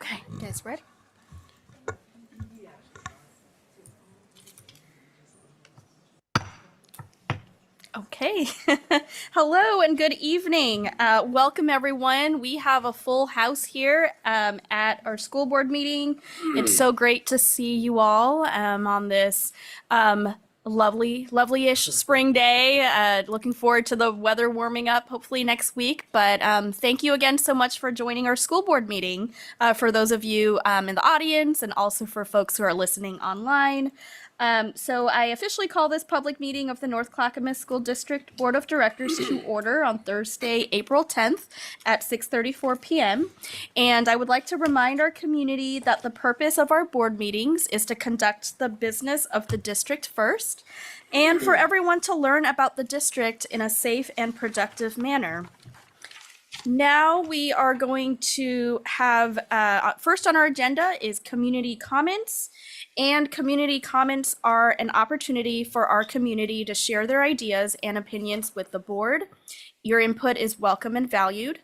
Okay, you guys ready? Okay. Hello and good evening. Welcome everyone. We have a full house here at our school board meeting. It's so great to see you all on this lovely-ish spring day. Looking forward to the weather warming up hopefully next week. But thank you again so much for joining our school board meeting, for those of you in the audience and also for folks who are listening online. So I officially call this public meeting of the North Clackamas School District Board of Directors to order on Thursday, April 10th at 6:34 p.m. And I would like to remind our community that the purpose of our board meetings is to conduct the business of the district first and for everyone to learn about the district in a safe and productive manner. Now we are going to have, first on our agenda is community comments. And community comments are an opportunity for our community to share their ideas and opinions with the board. Your input is welcome and valued.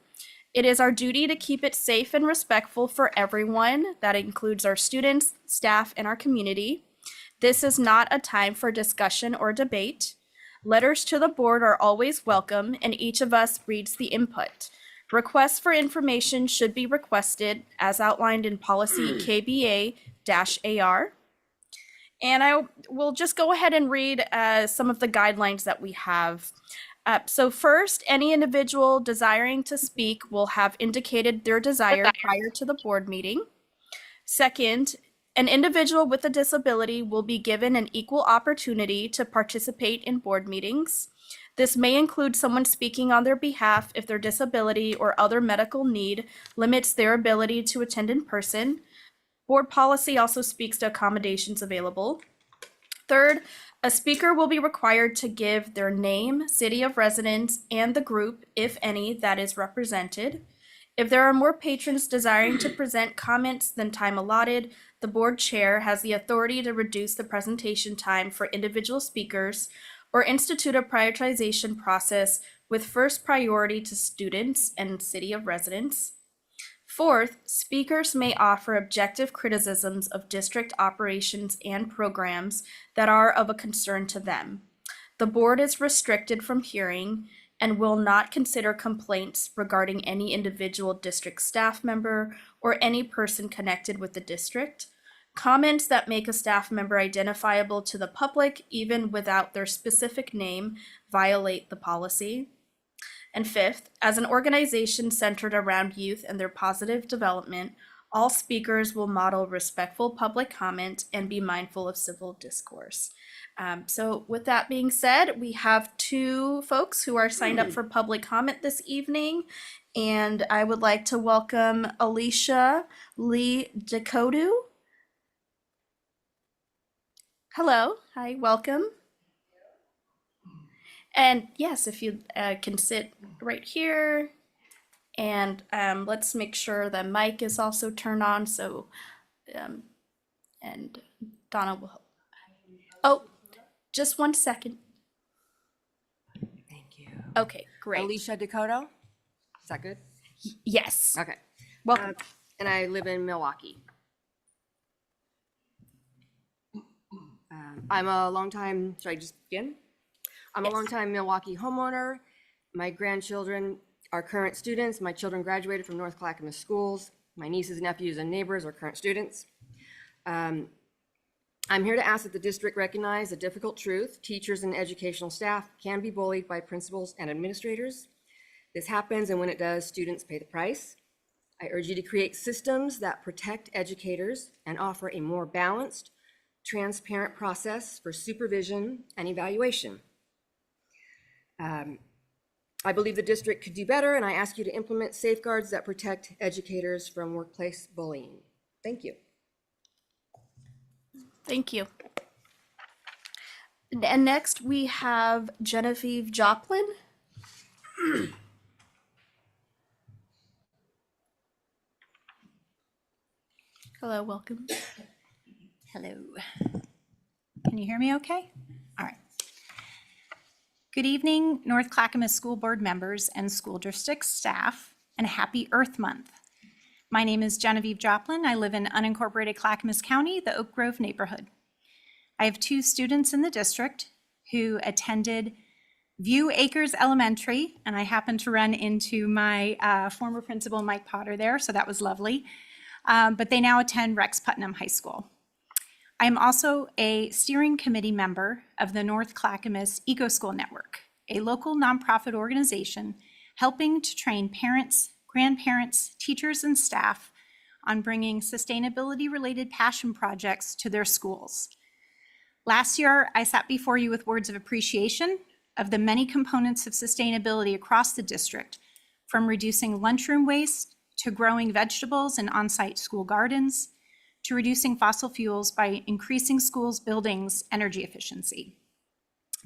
It is our duty to keep it safe and respectful for everyone. That includes our students, staff, and our community. This is not a time for discussion or debate. Letters to the board are always welcome, and each of us reads the input. Requests for information should be requested as outlined in policy KBA-AR. And I will just go ahead and read some of the guidelines that we have. So first, any individual desiring to speak will have indicated their desire prior to the board meeting. Second, an individual with a disability will be given an equal opportunity to participate in board meetings. This may include someone speaking on their behalf if their disability or other medical need limits their ability to attend in person. Board policy also speaks to accommodations available. Third, a speaker will be required to give their name, city of residence, and the group, if any, that is represented. If there are more patrons desiring to present comments than time allotted, the board chair has the authority to reduce the presentation time for individual speakers or institute a prioritization process with first priority to students and city of residence. Fourth, speakers may offer objective criticisms of district operations and programs that are of a concern to them. The board is restricted from hearing and will not consider complaints regarding any individual district staff member or any person connected with the district. Comments that make a staff member identifiable to the public, even without their specific name, violate the policy. And fifth, as an organization centered around youth and their positive development, all speakers will model respectful public comment and be mindful of civil discourse. So with that being said, we have two folks who are signed up for public comment this evening. And I would like to welcome Alicia Lee Jacodu. Hello, hi, welcome. And yes, if you can sit right here, and let's make sure the mic is also turned on. So, and Donna will help. Oh, just 1 second. Thank you. Okay, great. Alicia Dakota, is that good? Yes. Okay. Welcome. And I live in Milwaukee. I'm a longtime, should I just begin? I'm a longtime Milwaukee homeowner. My grandchildren are current students. My children graduated from North Clackamas schools. My nieces, nephews, and neighbors are current students. I'm here to ask that the district recognize the difficult truth. Teachers and educational staff can be bullied by principals and administrators. This happens, and when it does, students pay the price. I urge you to create systems that protect educators and offer a more balanced, transparent process for supervision and evaluation. I believe the district could do better, and I ask you to implement safeguards that protect educators from workplace bullying. Thank you. Thank you. And next we have Genevieve Joplin. Hello, welcome. Hello. Can you hear me okay? All right. Good evening, North Clackamas School Board members and school district staff, and happy Earth Month. My name is Genevieve Joplin. I live in unincorporated Clackamas County, the Oak Grove neighborhood. I have 2 students in the district who attended View Acres Elementary, and I happened to run into my former principal, Mike Potter, there, so that was lovely. But they now attend Rex Putnam High School. I am also a steering committee member of the North Clackamas Eco School Network, a local nonprofit organization helping to train parents, grandparents, teachers, and staff on bringing sustainability-related passion projects to their schools. Last year, I sat before you with words of appreciation of the many components of sustainability across the district, from reducing lunchroom waste to growing vegetables in on-site school gardens, to reducing fossil fuels by increasing schools' buildings' energy efficiency.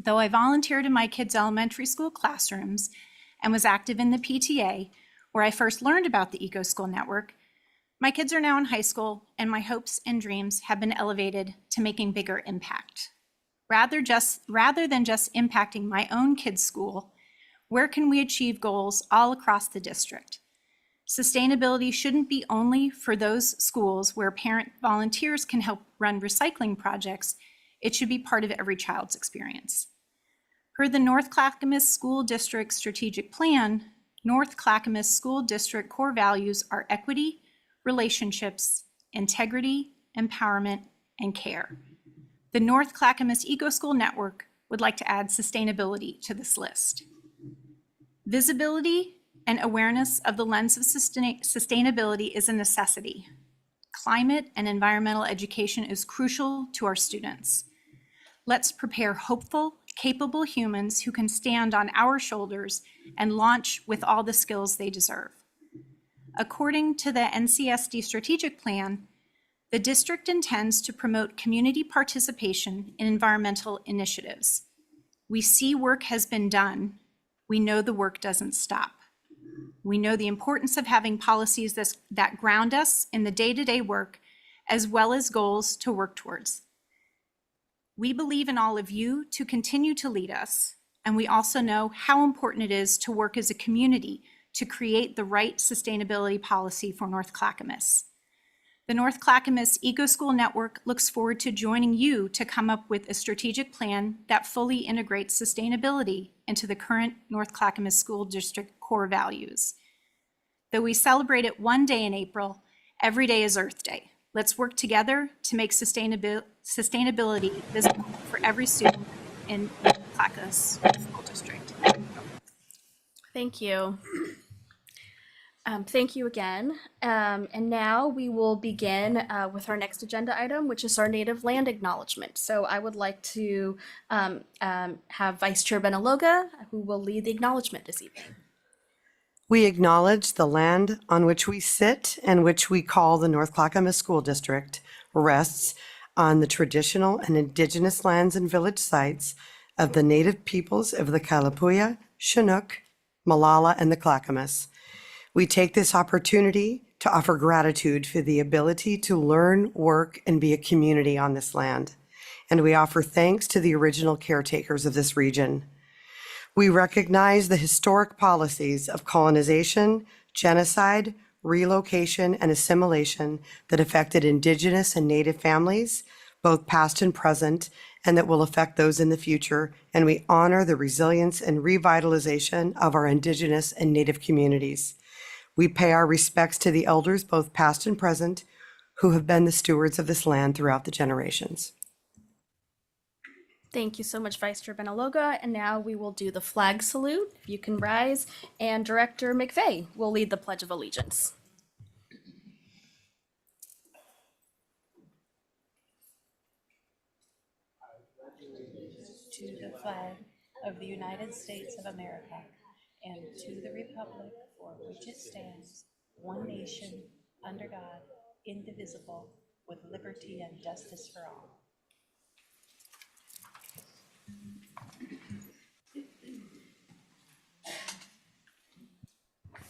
Though I volunteered in my kids' elementary school classrooms and was active in the PTA, where I first learned about the Eco School Network, my kids are now in high school, and my hopes and dreams have been elevated to making bigger impact. Rather than just impacting my own kids' school, where can we achieve goals all across the district? Sustainability shouldn't be only for those schools where parent volunteers can help run recycling projects. It should be part of every child's experience. Per the North Clackamas School District Strategic Plan, North Clackamas School District core values are equity, relationships, integrity, empowerment, and care. The North Clackamas Eco School Network would like to add sustainability to this list. Visibility and awareness of the lens of sustainability is a necessity. Climate and environmental education is crucial to our students. Let's prepare hopeful, capable humans who can stand on our shoulders and launch with all the skills they deserve. According to the NCSD strategic plan, the district intends to promote community participation in environmental initiatives. We see work has been done. We know the work doesn't stop. We know the importance of having policies that ground us in the day-to-day work, as well as goals to work towards. We believe in all of you to continue to lead us, and we also know how important it is to work as a community to create the right sustainability policy for North Clackamas. The North Clackamas Eco School Network looks forward to joining you to come up with a strategic plan that fully integrates sustainability into the current North Clackamas School District core values. Though we celebrate it one day in April, every day is Earth Day. Let's work together to make sustainability visible for every student in the Clackamas School District. Thank you. Thank you again. And now we will begin with our next agenda item, which is our native land acknowledgement. So I would like to have Vice Chair Benaloga, who will lead the acknowledgement this evening. We acknowledge the land on which we sit and which we call the North Clackamas School District rests on the traditional and indigenous lands and village sites of the native peoples of the Kalapuya, Chinook, Malala, and the Clackamas. We take this opportunity to offer gratitude for the ability to learn, work, and be a community on this land. And we offer thanks to the original caretakers of this region. We recognize the historic policies of colonization, genocide, relocation, and assimilation that affected Indigenous and Native families, both past and present, and that will affect those in the future. And we honor the resilience and revitalization of our Indigenous and Native communities. We pay our respects to the elders, both past and present, who have been the stewards of this land throughout the generations. Thank you so much, Vice Chair Benaloga. And now we will do the flag salute. If you can rise, and Director McVeigh will lead the Pledge of Allegiance. To the flag of the United States of America and to the republic for which it stands, one nation, under God, indivisible, with liberty and justice for all.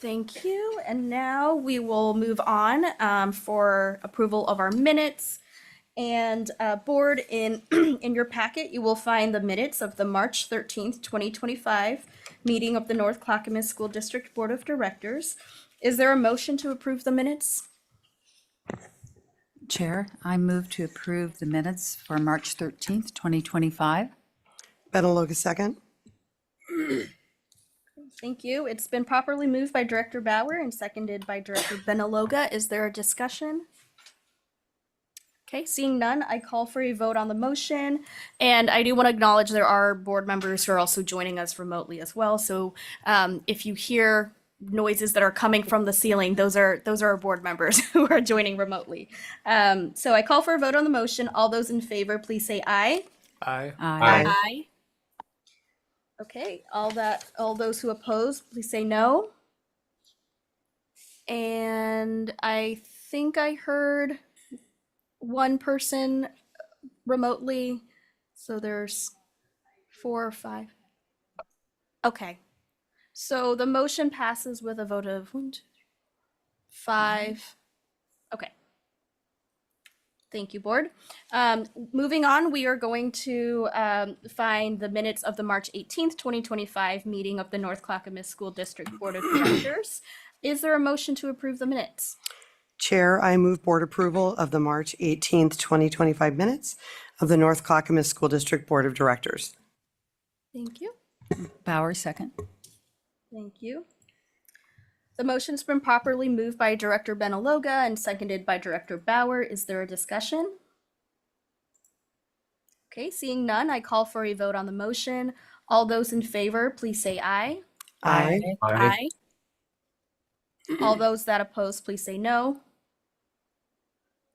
Thank you. And now we will move on for approval of our minutes. And board, in in your packet, you will find the minutes of the March 13th, 2025 meeting of the North Clackamas School District Board of Directors. Is there a motion to approve the minutes? Chair, I move to approve the minutes for March 13th, 2025. Benaloga second. Thank you. It's been properly moved by Director Bauer and seconded by Director Benaloga. Is there a discussion? Okay, seeing none, I call for a vote on the motion. And I do want to acknowledge there are board members who are also joining us remotely as well. So if you hear noises that are coming from the ceiling, those are our board members who are joining remotely. So I call for a vote on the motion. All those in favor, please say aye. Aye. Aye. Aye. Okay, all those who oppose, please say no. And I think I heard one person remotely, so there's 4 or 5. Okay, so the motion passes with a vote of 1, 2, 3, 5. Okay. Thank you, board. Moving on, we are going to find the minutes of the March 18th, 2025 meeting of the North Clackamas School District Board of Directors. Is there a motion to approve the minutes? Chair, I move board approval of the March 18th, 2025 minutes of the North Clackamas School District Board of Directors. Thank you. Bauer, second. Thank you. The motion's been properly moved by Director Benaloga and seconded by Director Bauer. Is there a discussion? Okay, seeing none, I call for a vote on the motion. All those in favor, please say aye. Aye. Aye. All those that oppose, please say no.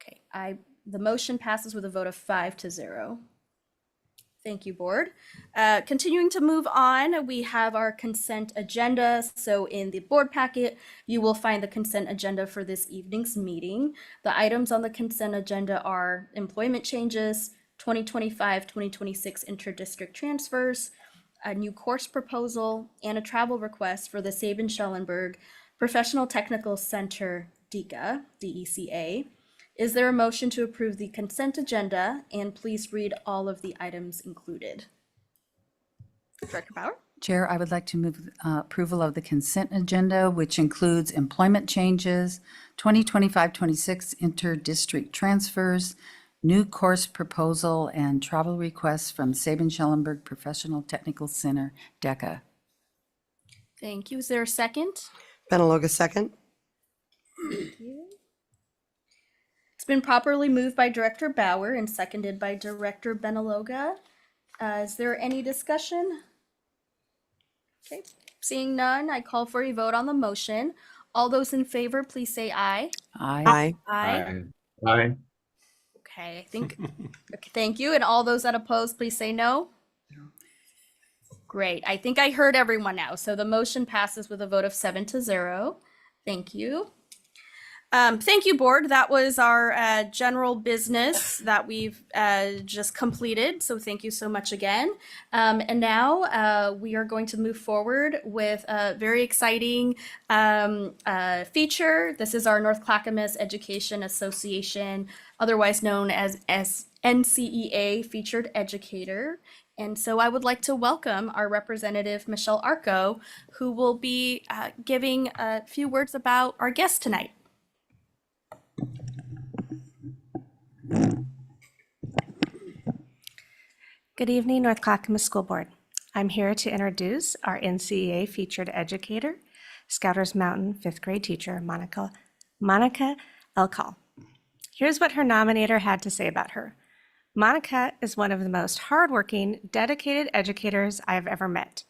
Okay, the motion passes with a vote of 5-0. Thank you, board. Continuing to move on, we have our consent agenda. So in the board packet, you will find the consent agenda for this evening's meeting. The items on the consent agenda are employment changes, 2025-2026 interdistrict transfers, a new course proposal, and a travel request for the Sabin-Schellenberg Professional Technical Center, DECA. Is there a motion to approve the consent agenda? And please read all of the items included. Director Bauer? Chair, I would like to move approval of the consent agenda, which includes employment changes, 2025-26 interdistrict transfers, new course proposal, and travel requests from Sabin-Schellenberg Professional Technical Center, DECA. Thank you. Is there a second? Benaloga second. Thank you. It's been properly moved by Director Bauer and seconded by Director Benaloga. Is there any discussion? Okay, seeing none, I call for a vote on the motion. All those in favor, please say aye. Aye. Aye. Aye. Okay, I think, okay, thank you. And all those that oppose, please say no. Great, I think I heard everyone now. So the motion passes with a vote of 7-0. Thank you. Thank you, board. That was our general business that we've just completed. So thank you so much again. And now we are going to move forward with a very exciting feature. This is our North Clackamas Education Association, otherwise known as NCEA Featured Educator. And so I would like to welcome our representative, Michelle Arco, who will be giving a few words about our guest tonight. Good evening, North Clackamas School Board. I'm here to introduce our NCEA featured educator, Scouters Mountain 5th grade teacher, Monica Elkall. Here's what her nominator had to say about her. Monica is one of the most hardworking, dedicated educators I have ever met.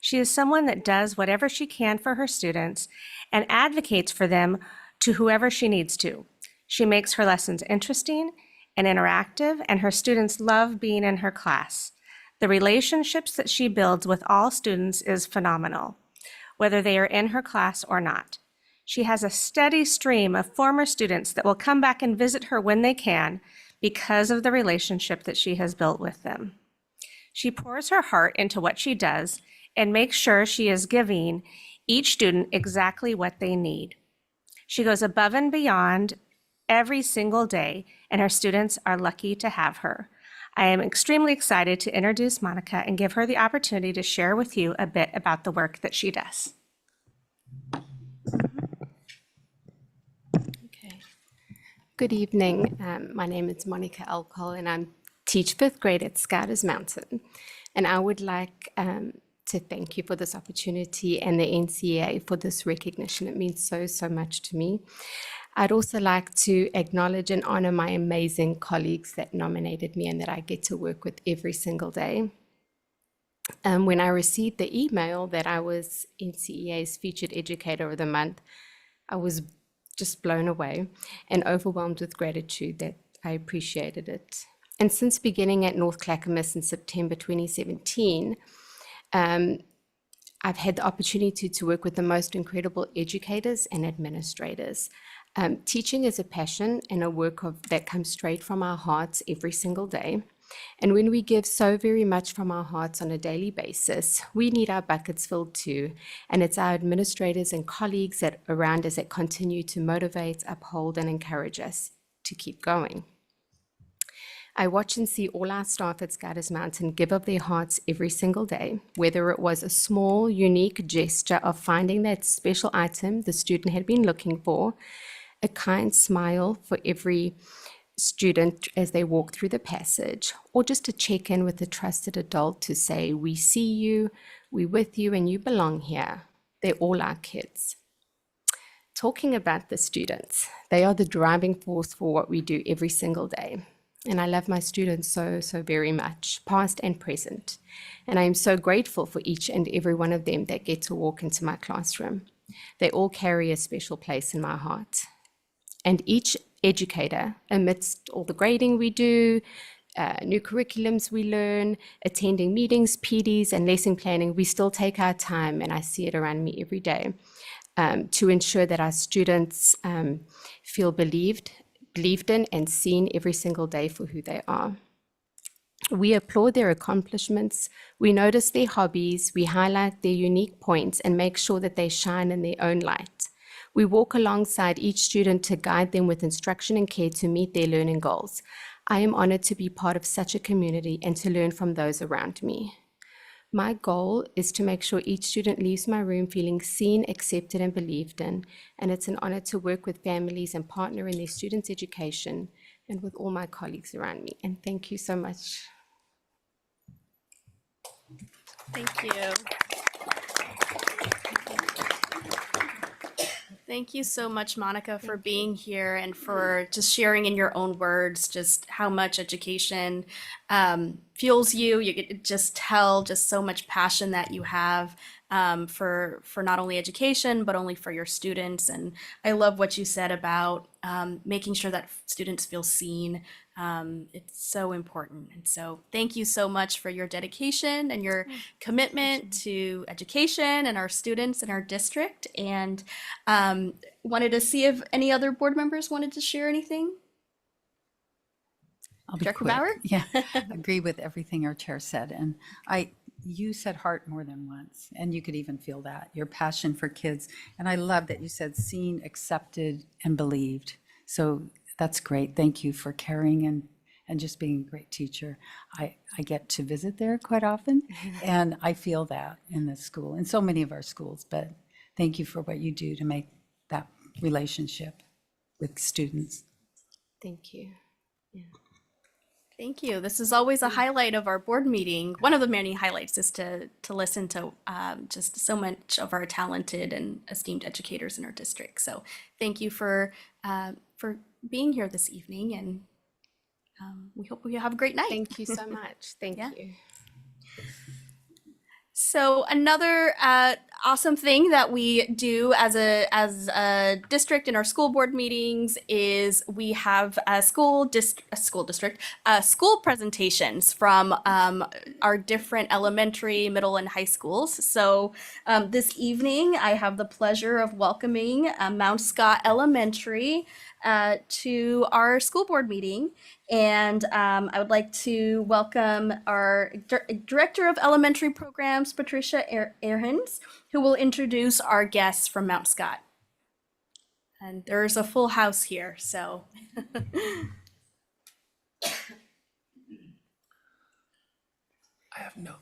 She is someone that does whatever she can for her students and advocates for them to whoever she needs to. She makes her lessons interesting and interactive, and her students love being in her class. The relationships that she builds with all students is phenomenal, whether they are in her class or not. She has a steady stream of former students that will come back and visit her when they can because of the relationship that she has built with them. She pours her heart into what she does and makes sure she is giving each student exactly what they need. She goes above and beyond every single day, and her students are lucky to have her. I am extremely excited to introduce Monica and give her the opportunity to share with you a bit about the work that she does. Okay. Good evening. My name is Monica Alcohol, and I teach fifth grade at Scouters Mountain. And I would like to thank you for this opportunity and the NCA for this recognition. It means so, so much to me. I'd also like to acknowledge and honor my amazing colleagues that nominated me and that I get to work with every single day. When I received the email that I was NCEA's Featured Educator of the Month, I was just blown away and overwhelmed with gratitude that I appreciated it. And since beginning at North Clackamas in September 2017, I've had the opportunity to work with the most incredible educators and administrators. Teaching is a passion and a work that comes straight from our hearts every single day. And when we give so very much from our hearts on a daily basis, we need our buckets filled too. And it's our administrators and colleagues around us that continue to motivate, uphold, and encourage us to keep going. I watch and see all our staff at Scouters Mountain give up their hearts every single day, whether it was a small, unique gesture of finding that special item the student had been looking for, a kind smile for every student as they walk through the passage, or just to check in with a trusted adult to say, we see you, we're with you, and you belong here. They're all our kids. Talking about the students, they are the driving force for what we do every single day. And I love my students so, so very much, past and present. And I am so grateful for each and every one of them that get to walk into my classroom. They all carry a special place in my heart. And each educator, amidst all the grading we do, new curriculums we learn, attending meetings, PDs, and lesson planning, we still take our time, and I see it around me every day, to ensure that our students feel believed in and seen every single day for who they are. We applaud their accomplishments, we notice their hobbies, we highlight their unique points and make sure that they shine in their own light. We walk alongside each student to guide them with instruction and care to meet their learning goals. I am honored to be part of such a community and to learn from those around me. My goal is to make sure each student leaves my room feeling seen, accepted, and believed in. And it's an honor to work with families and partner in their students' education and with all my colleagues around me. And thank you so much. Thank you. Thank you so much, Monica, for being here and for just sharing in your own words just how much education fuels you. You could just tell just so much passion that you have for not only education, but only for your students. And I love what you said about making sure that students feel seen. It's so important. And so thank you so much for your dedication and your commitment to education and our students in our district. And wanted to see if any other board members wanted to share anything. I'll be Director quick. Bauer? Yeah, agree with everything our chair said. And you said heart more than once, and you could even feel that, your passion for kids. And I love that you said seen, accepted, and believed. So that's great. Thank you for caring and just being a great teacher. I get to visit there quite often, and I feel that in the school, in so many of our schools. But thank you for what you do to make that relationship with students. Thank you. Thank you. This is always a highlight of our board meeting. One of the many highlights is to listen to just so much of our talented and esteemed educators in our district. So thank you for being here this evening, and we hope you have a great night. Thank you so much. Thank Yeah. you. So another awesome thing that we do as a district in our school board meetings is we have school presentations from our different elementary, middle, and high schools. So this evening I have the pleasure of welcoming Mount Scott Elementary to our school board meeting. And I would like to welcome our Director of Elementary Programs, Patricia Erhens, who will introduce our guests from Mount Scott. And there's a full house here, so. I have no.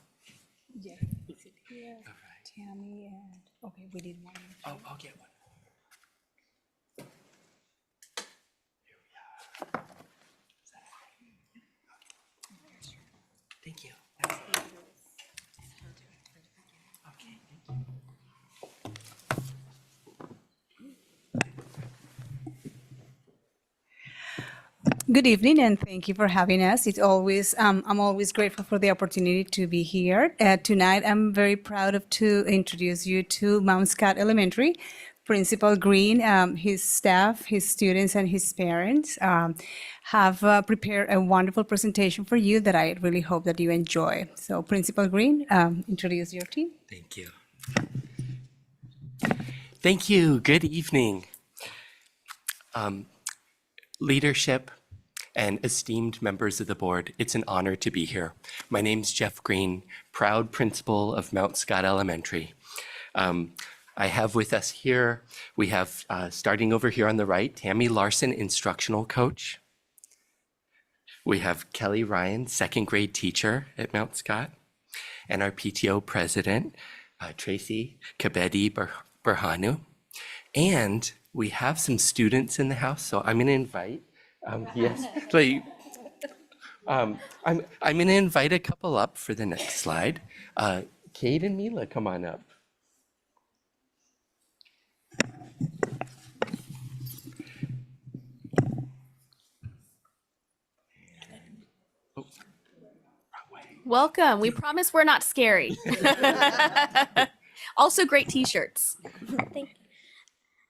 Yeah, Tammy and, okay, we need one. Oh, I'll get one. Here we are. Thank you. Good evening, and thank you for having us. I'm always grateful for the opportunity to be here. Tonight, I'm very proud to introduce you to Mount Scott Elementary. Principal Green, his staff, his students, and his parents have prepared a wonderful presentation for you that I really hope that you enjoy. So, Principal Green, introduce your team. Thank you. Thank you. Good evening. Leadership and esteemed members of the board, it's an honor to be here. My name's Jeff Green, proud principal of Mount Scott Elementary. I have with us here, we have, starting over here on the right, Tammy Larson, instructional coach. We have Kelly Ryan, second grade teacher at Mount Scott, and our PTO president, Tracy Kabedi Berhanu. And we have some students in the house, so I'm gonna invite, yes, I'm gonna invite a couple up for the next slide. Kate and Mila, come on up. Welcome. We promise we're not scary. Also, great t-shirts. Thank you.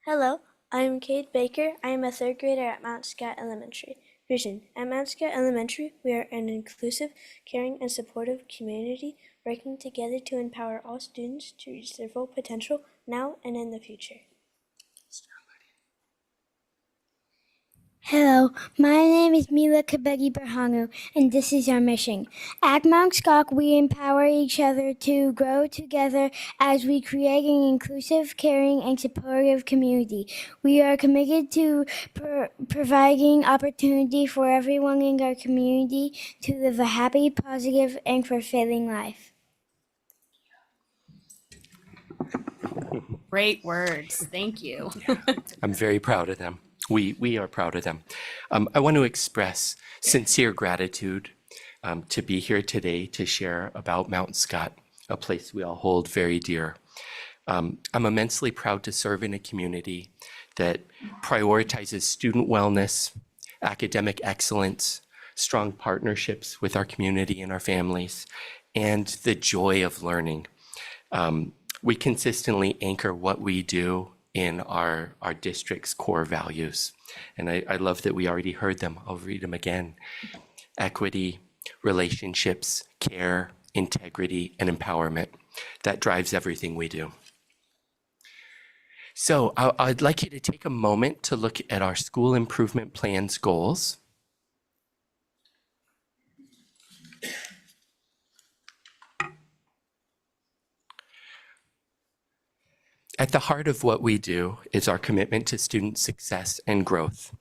Hello, I'm Kate Baker. I am a third grader at Mount Scott Elementary. Vision. At Mount Scott Elementary, we are an inclusive, caring, and supportive community working together to empower all students to reach their full potential now and in the future. Hello, my name is Mila Kabegi Berhanu, and this is our mission. At Mount Scott, we empower each other to grow together as we create an inclusive, caring, and supportive community. We are committed to providing opportunity for everyone in our community to live a happy, positive, and fulfilling life. Great words. Thank you. I'm very proud of them. We are proud of them. I want to express sincere gratitude to be here today to share about Mount Scott, a place we all hold very dear. I'm immensely proud to serve in a community that prioritizes student wellness, academic excellence, strong partnerships with our community and our families, and the joy of learning. We consistently anchor what we do in our district's core values. And I love that we already heard them. I'll read them again. Equity, relationships, care, integrity, and empowerment. That drives everything we do. So I'd like you to take a moment to look at our school improvement plan's goals. At the heart of what we do is our commitment to student success and growth.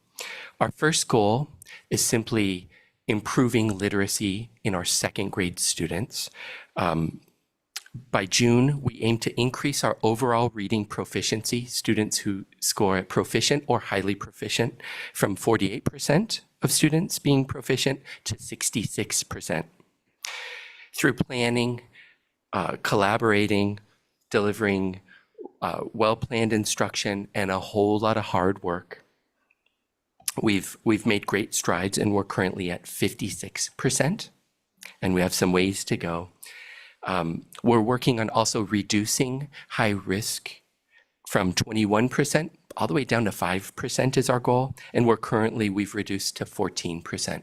Our first goal is simply improving literacy in our second grade students. By June, we aim to increase our overall reading proficiency, students who score at proficient or highly proficient, from 48% of students being proficient to 66%. Through planning, collaborating, delivering well-planned instruction, and a whole lot of hard work, we've made great strides, and we're currently at 56%, and we have some ways to go. We're working on also reducing high risk from 21% all the way down to 5% is our goal, and we've reduced to 14%.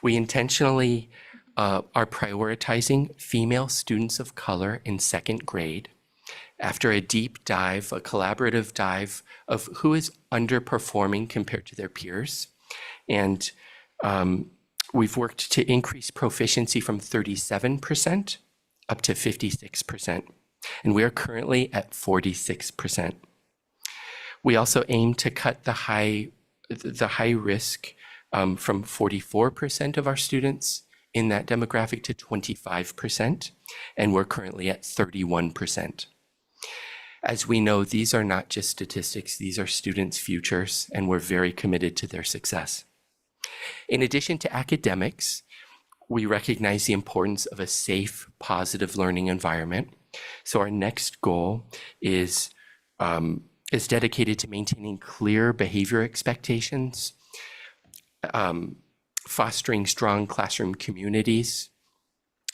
We intentionally are prioritizing female students of color in second grade after a deep dive, a collaborative dive of who is underperforming compared to their peers. And we've worked to increase proficiency from 37% up to 56%. And we are currently at 46%. We also aim to cut the high risk from 44% of our students in that demographic to 25%, and we're currently at 31%. As we know, these are not just statistics, these are students' futures, and we're very committed to their success. In addition to academics, We recognize the importance of a safe, positive learning environment. So our next goal is dedicated to maintaining clear behavior expectations, fostering strong classroom communities,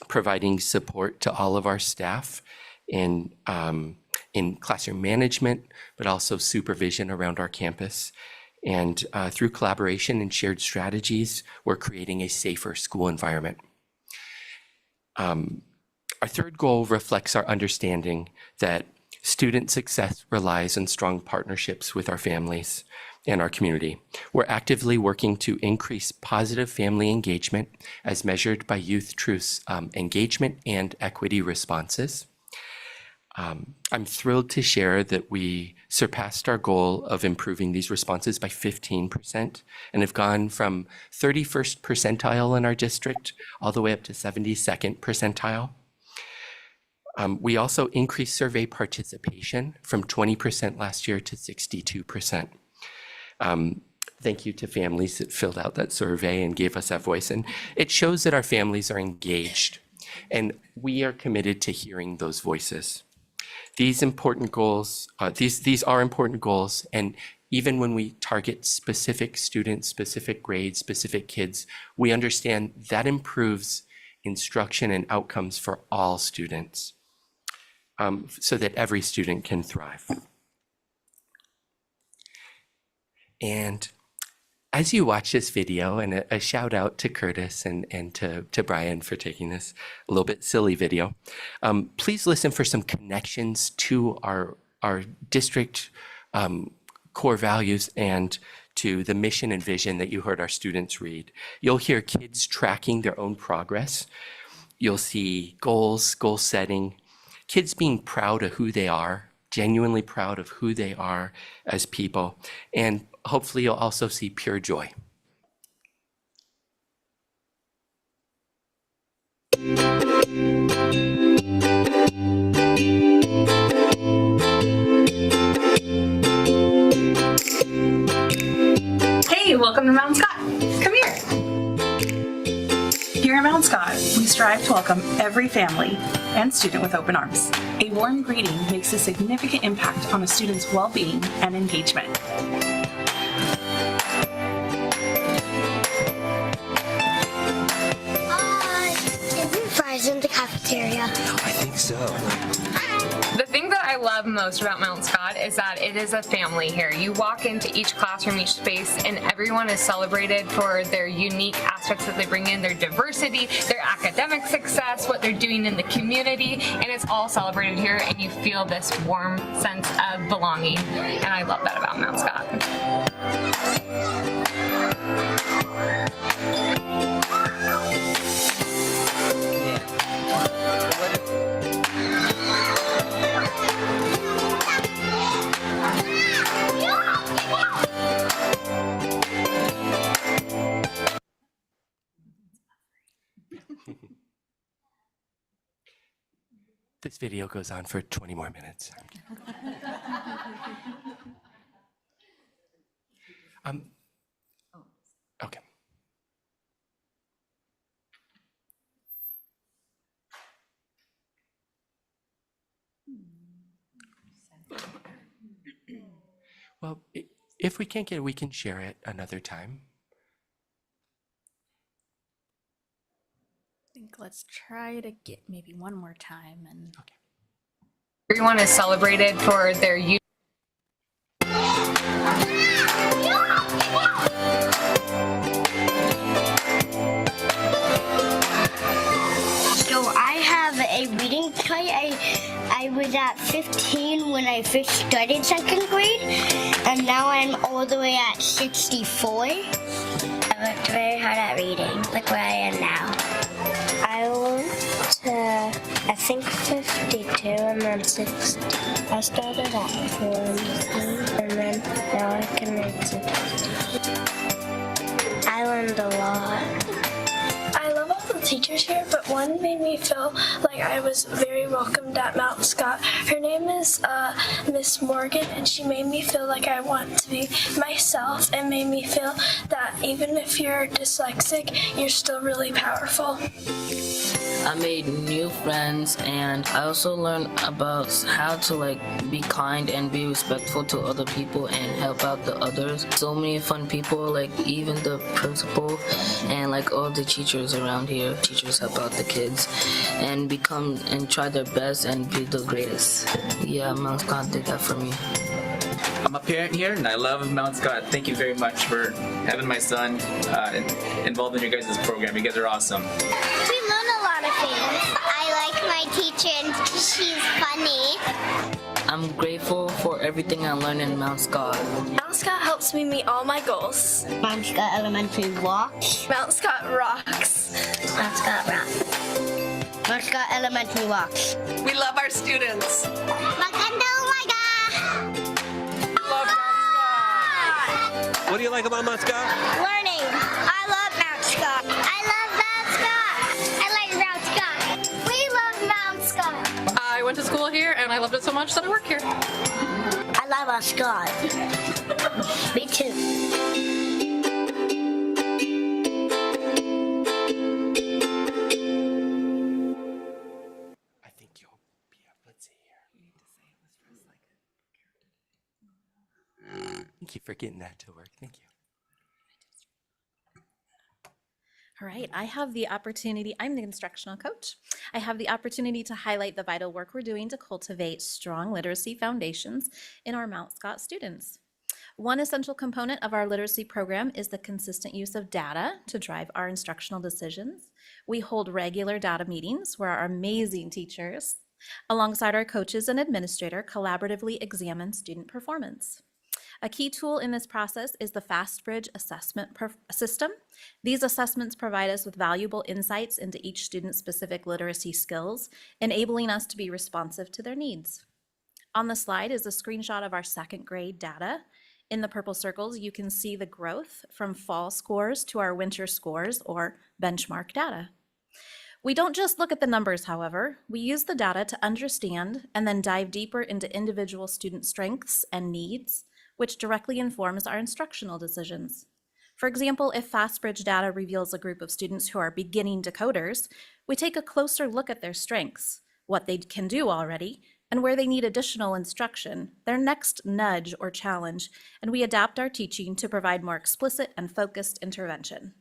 providing support to all of our staff in classroom management, but also supervision around our campus. And through collaboration and shared strategies, we're creating a safer school environment. Our third goal reflects our understanding that student success relies on strong partnerships with our families and our community. We're actively working to increase positive family engagement as measured by Youth Truth's engagement and equity responses. I'm thrilled to share that we surpassed our goal of improving these responses by 15% and have gone from 31st percentile in our district all the way up to 72nd percentile. We also increased survey participation from 20% last year to 62%. Thank you to families that filled out that survey and gave us that voice. And it shows that our families are engaged, and we are committed to hearing those voices. These important goals, these are important goals, and even when we target specific students, specific grades, specific kids, we understand that improves instruction and outcomes for all students, so that every student can thrive. And as you watch this video, and a shout out to Curtis and to Brian for taking this a little bit silly video, please listen for some connections to our district core values and to the mission and vision that you heard our students read. You'll hear kids tracking their own progress. You'll see goals, goal setting, kids being proud of who they are, genuinely proud of who they are as people, and hopefully you'll also see pure joy. Hey, welcome to Mount Scott. Come here. Here at Mount Scott, we strive to welcome every family and student with open arms. A warm greeting makes a significant impact on a student's well-being and engagement. Is there fries in the cafeteria? I think so. The thing that I love most about Mount Scott is that it is a family here. You walk into each classroom, each space, and everyone is celebrated for their unique aspects that they bring in, their diversity, their academic success, what they're doing in the community, and it's all celebrated here, and you feel this warm sense of belonging, and I love that about Mount Scott. This video goes on for 20 more minutes. Okay. Well, if we can't get it, we can share it another time. I think let's try to get maybe one more time. And okay. Everyone is celebrated for their unique. So I have a reading play. I was at 15 when I first started second grade, and now I'm all the way at 64. I worked very hard at reading. Look where I am now. I learned to, I think 52 and then 60. I started at 40 and then now I can read 60. I learned a lot. I love all the teachers here, but One made me feel like I was very welcomed at Mount Scott. Her name is Miss Morgan, and she made me feel like I want to be myself and made me feel that even if you're dyslexic, you're still really powerful. I made new friends, and I also learned about how to be kind and be respectful to other people and help out the others. So many fun people, even the principal and all the teachers around here. Teachers help out the kids and try their best and be the greatest. Yeah, Mount Scott did that for me. I'm a parent here and I love Mount Scott. Thank you very much for having my son involved in your guys' program. You guys are awesome. We learn a lot of things. I like my teacher and she's funny. I'm grateful for everything I learned in Mount Scott. Mount Scott helps me meet all my goals. Mount Scott Elementary walks. Mount Scott rocks. Mount Scott rocks. Mount Scott Elementary walks. We love our students. Maganda umaga! Love Mount Scott. What do you like about Mount Scott? Learning. I love Mount Scott. I love Mount Scott. I like Mount Scott. We love Mount Scott. I went to school here and I loved it so much that I work here. I love Mount Scott. Me too. I think you'll be up. Let's see here. Thank you for getting that to work. Thank you. All right, I have the opportunity, I'm the instructional coach. I have the opportunity to highlight the vital work we're doing to cultivate strong literacy foundations in our Mount Scott students. One essential component of our literacy program is the consistent use of data to drive our instructional decisions. We hold regular data meetings where our amazing teachers, alongside our coaches and administrator, collaboratively examine student performance. A key tool in this process is the FastBridge assessment system. These assessments provide us with valuable insights into each student's specific literacy skills, enabling us to be responsive to their needs. On the slide is a screenshot of our second grade data. In the purple circles, you can see the growth from fall scores to our winter scores or benchmark data. We don't just look at the numbers, however. We use the data to understand and then dive deeper into individual student strengths and needs, which directly informs our instructional decisions. For example, if FastBridge data reveals a group of students who are beginning decoders, we take a closer look at their strengths, what they can do already, and where they need additional instruction, their next nudge or challenge, and we adapt our teaching to provide more explicit and focused intervention.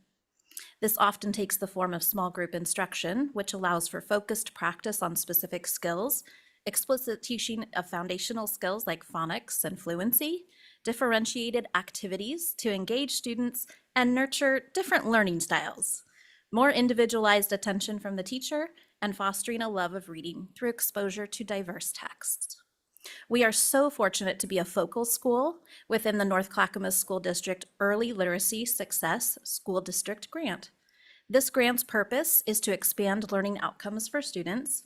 This often takes the form of small group instruction, which allows for focused practice on specific skills, explicit teaching of foundational skills like phonics and fluency, differentiated activities to engage students and nurture different learning styles, more individualized attention from the teacher, and fostering a love of reading through exposure to diverse texts. We are so fortunate to be a focal school within the North Clackamas School District Early Literacy Success School District Grant. This grant's purpose is to expand learning outcomes for students.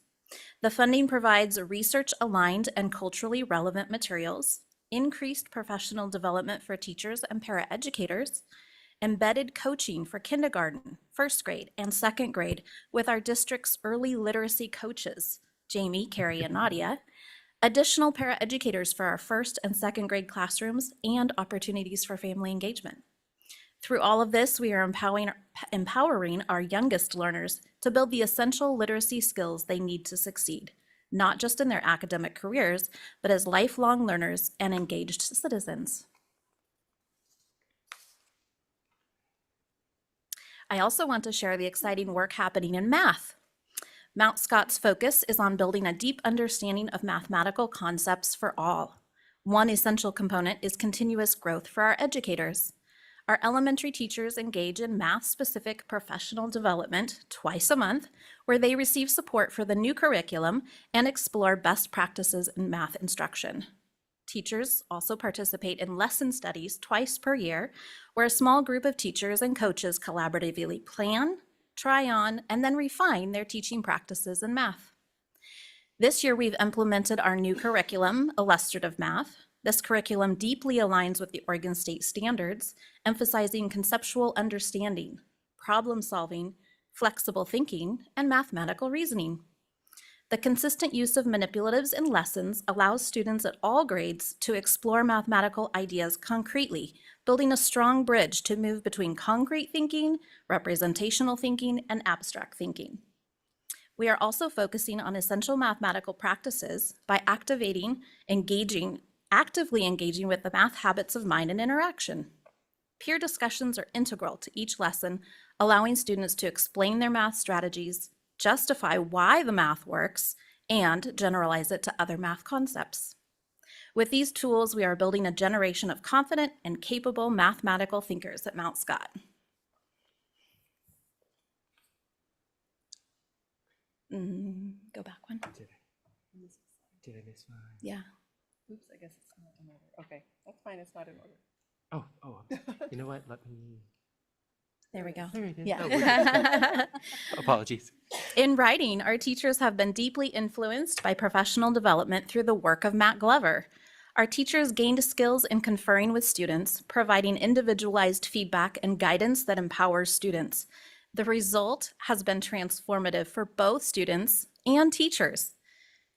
The funding provides research-aligned and culturally relevant materials, increased professional development for teachers and paraeducators, embedded coaching for kindergarten, first grade, and second grade with our district's early literacy coaches, Jamie, Carrie, and Nadia, additional paraeducators for our first and second grade classrooms, and opportunities for family engagement. Through all of this, we are empowering our youngest learners to build the essential literacy skills they need to succeed, not just in their academic careers, but as lifelong learners and engaged citizens. I also want to share the exciting work happening in math. Mount Scott's focus is on building a deep understanding of mathematical concepts for all. One essential component is continuous growth for our educators. Our elementary teachers engage in math-specific professional development twice a month, where they receive support for the new curriculum and explore best practices in math instruction. Teachers also participate in lesson studies twice per year, where a small group of teachers and coaches collaboratively plan, try on, and then refine their teaching practices in math. This year, we've implemented our new curriculum, Illustrative Math. This curriculum deeply aligns with the Oregon State standards, emphasizing conceptual understanding, problem solving, flexible thinking, and mathematical reasoning. The consistent use of manipulatives in lessons allows students at all grades to explore mathematical ideas concretely, building a strong bridge to move between concrete thinking, representational thinking, and abstract thinking. We are also focusing on essential mathematical practices by actively engaging with the math habits of mind and interaction. Peer discussions are integral to each lesson, allowing students to explain their math strategies, justify why the math works, and generalize it to other math concepts. With these tools, we are building a generation of confident and capable mathematical thinkers at Mount Scott. Go back one. Did I miss one? Yeah. Oops, I guess it's not in order. Okay, that's fine, it's not in order. You know what? Let me. There we go. There it is. Yeah. Apologies. In writing, our teachers have been deeply influenced by professional development through the work of Matt Glover. Our teachers gained skills in conferring with students, providing individualized feedback and guidance that empowers students. The result has been transformative for both students and teachers.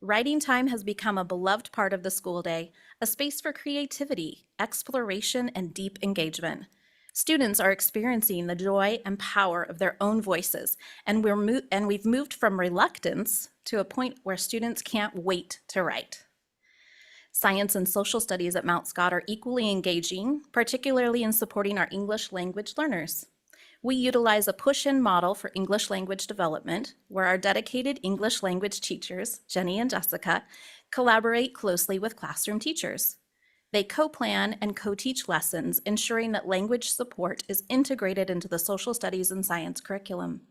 Writing time has become a beloved part of the school day, a space for creativity, exploration, and deep engagement. Students are experiencing the joy and power of their own voices, and we've moved from reluctance to a point where students can't wait to write. Science and social studies at Mount Scott are equally engaging, particularly in supporting our English language learners. We utilize a push-in model for English language development, where our dedicated English language teachers, Jenny and Jessica, collaborate closely with classroom teachers. They co-plan and co-teach lessons, ensuring that language support is integrated into the social studies and science curriculum.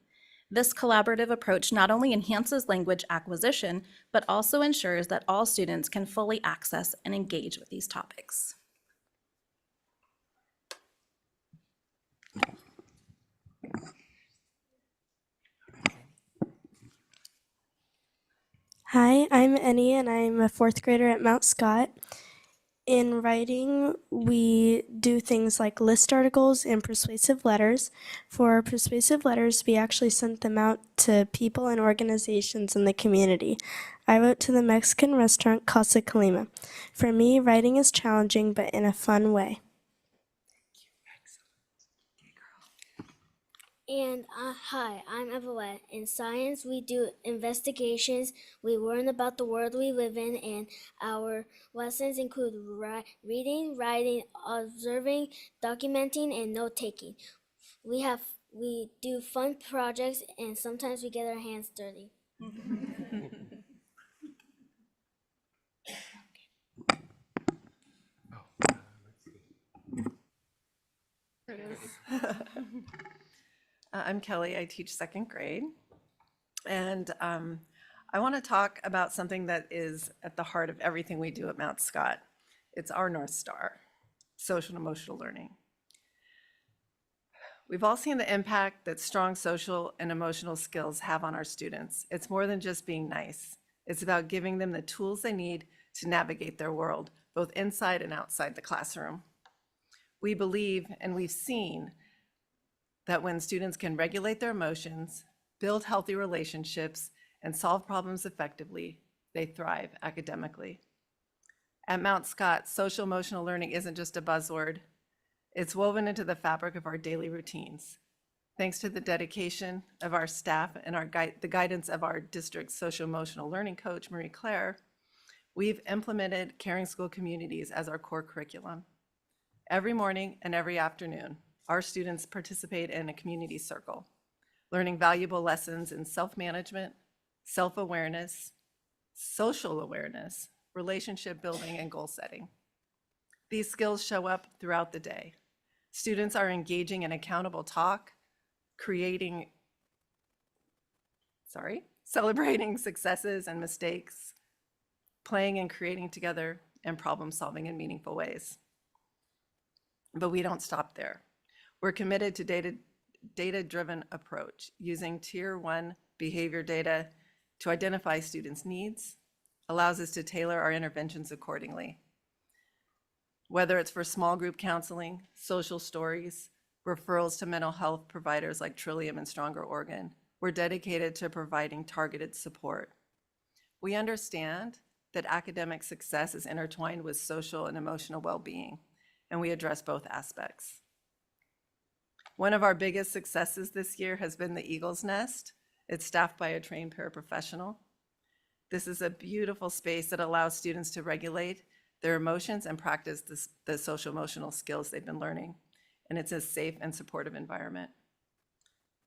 This collaborative approach not only enhances language acquisition, but also ensures that all students can fully access and engage with these topics. Hi, I'm Annie and I'm a fourth grader at Mount Scott. In writing, we do things like list articles and persuasive letters. For persuasive letters, we actually sent them out to people and organizations in the community. I wrote to the Mexican restaurant Casa Calima. For me, writing is challenging, but in a fun way. And hi, I'm Evelyn. In science, we do investigations. We learn about the world we live in, and our lessons include reading, writing, observing, documenting, and note-taking. We do fun projects, and sometimes we get our hands dirty. There it is. I'm Kelly. I teach second grade. And I want to talk about something that is at the heart of everything we do at Mount Scott. It's our North Star, social and emotional learning. We've all seen the impact that strong social and emotional skills have on our students. It's more than just being nice. It's about giving them the tools they need to navigate their world, both inside and outside the classroom. We believe, and we've seen, that when students can regulate their emotions, build healthy relationships, and solve problems effectively, they thrive academically. At Mount Scott, social emotional learning isn't just a buzzword. It's woven into the fabric of our daily routines. Thanks to the dedication of our staff and the guidance of our district's social emotional learning coach, Marie Claire, we've implemented Caring School Communities as our core curriculum. Every morning and every afternoon, our students participate in a community circle, learning valuable lessons in self-management, self-awareness, social awareness, relationship building, and goal setting. These skills show up throughout the day. Students are engaging in accountable talk, celebrating successes and mistakes, playing and creating together, and problem solving in meaningful ways. But we don't stop there. We're committed to data-driven approach, using Tier 1 behavior data to identify students' needs, allows us to tailor our interventions accordingly. Whether it's for small group counseling, social stories, referrals to mental health providers like Trillium and Stronger Oregon. We're dedicated to providing targeted support. We understand that academic success is intertwined with social and emotional well-being, and we address both aspects. One of our biggest successes this year has been the Eagle's Nest. It's staffed by a trained paraprofessional. This is a beautiful space that allows students to regulate their emotions and practice the social emotional skills they've been learning. And it's a safe and supportive environment.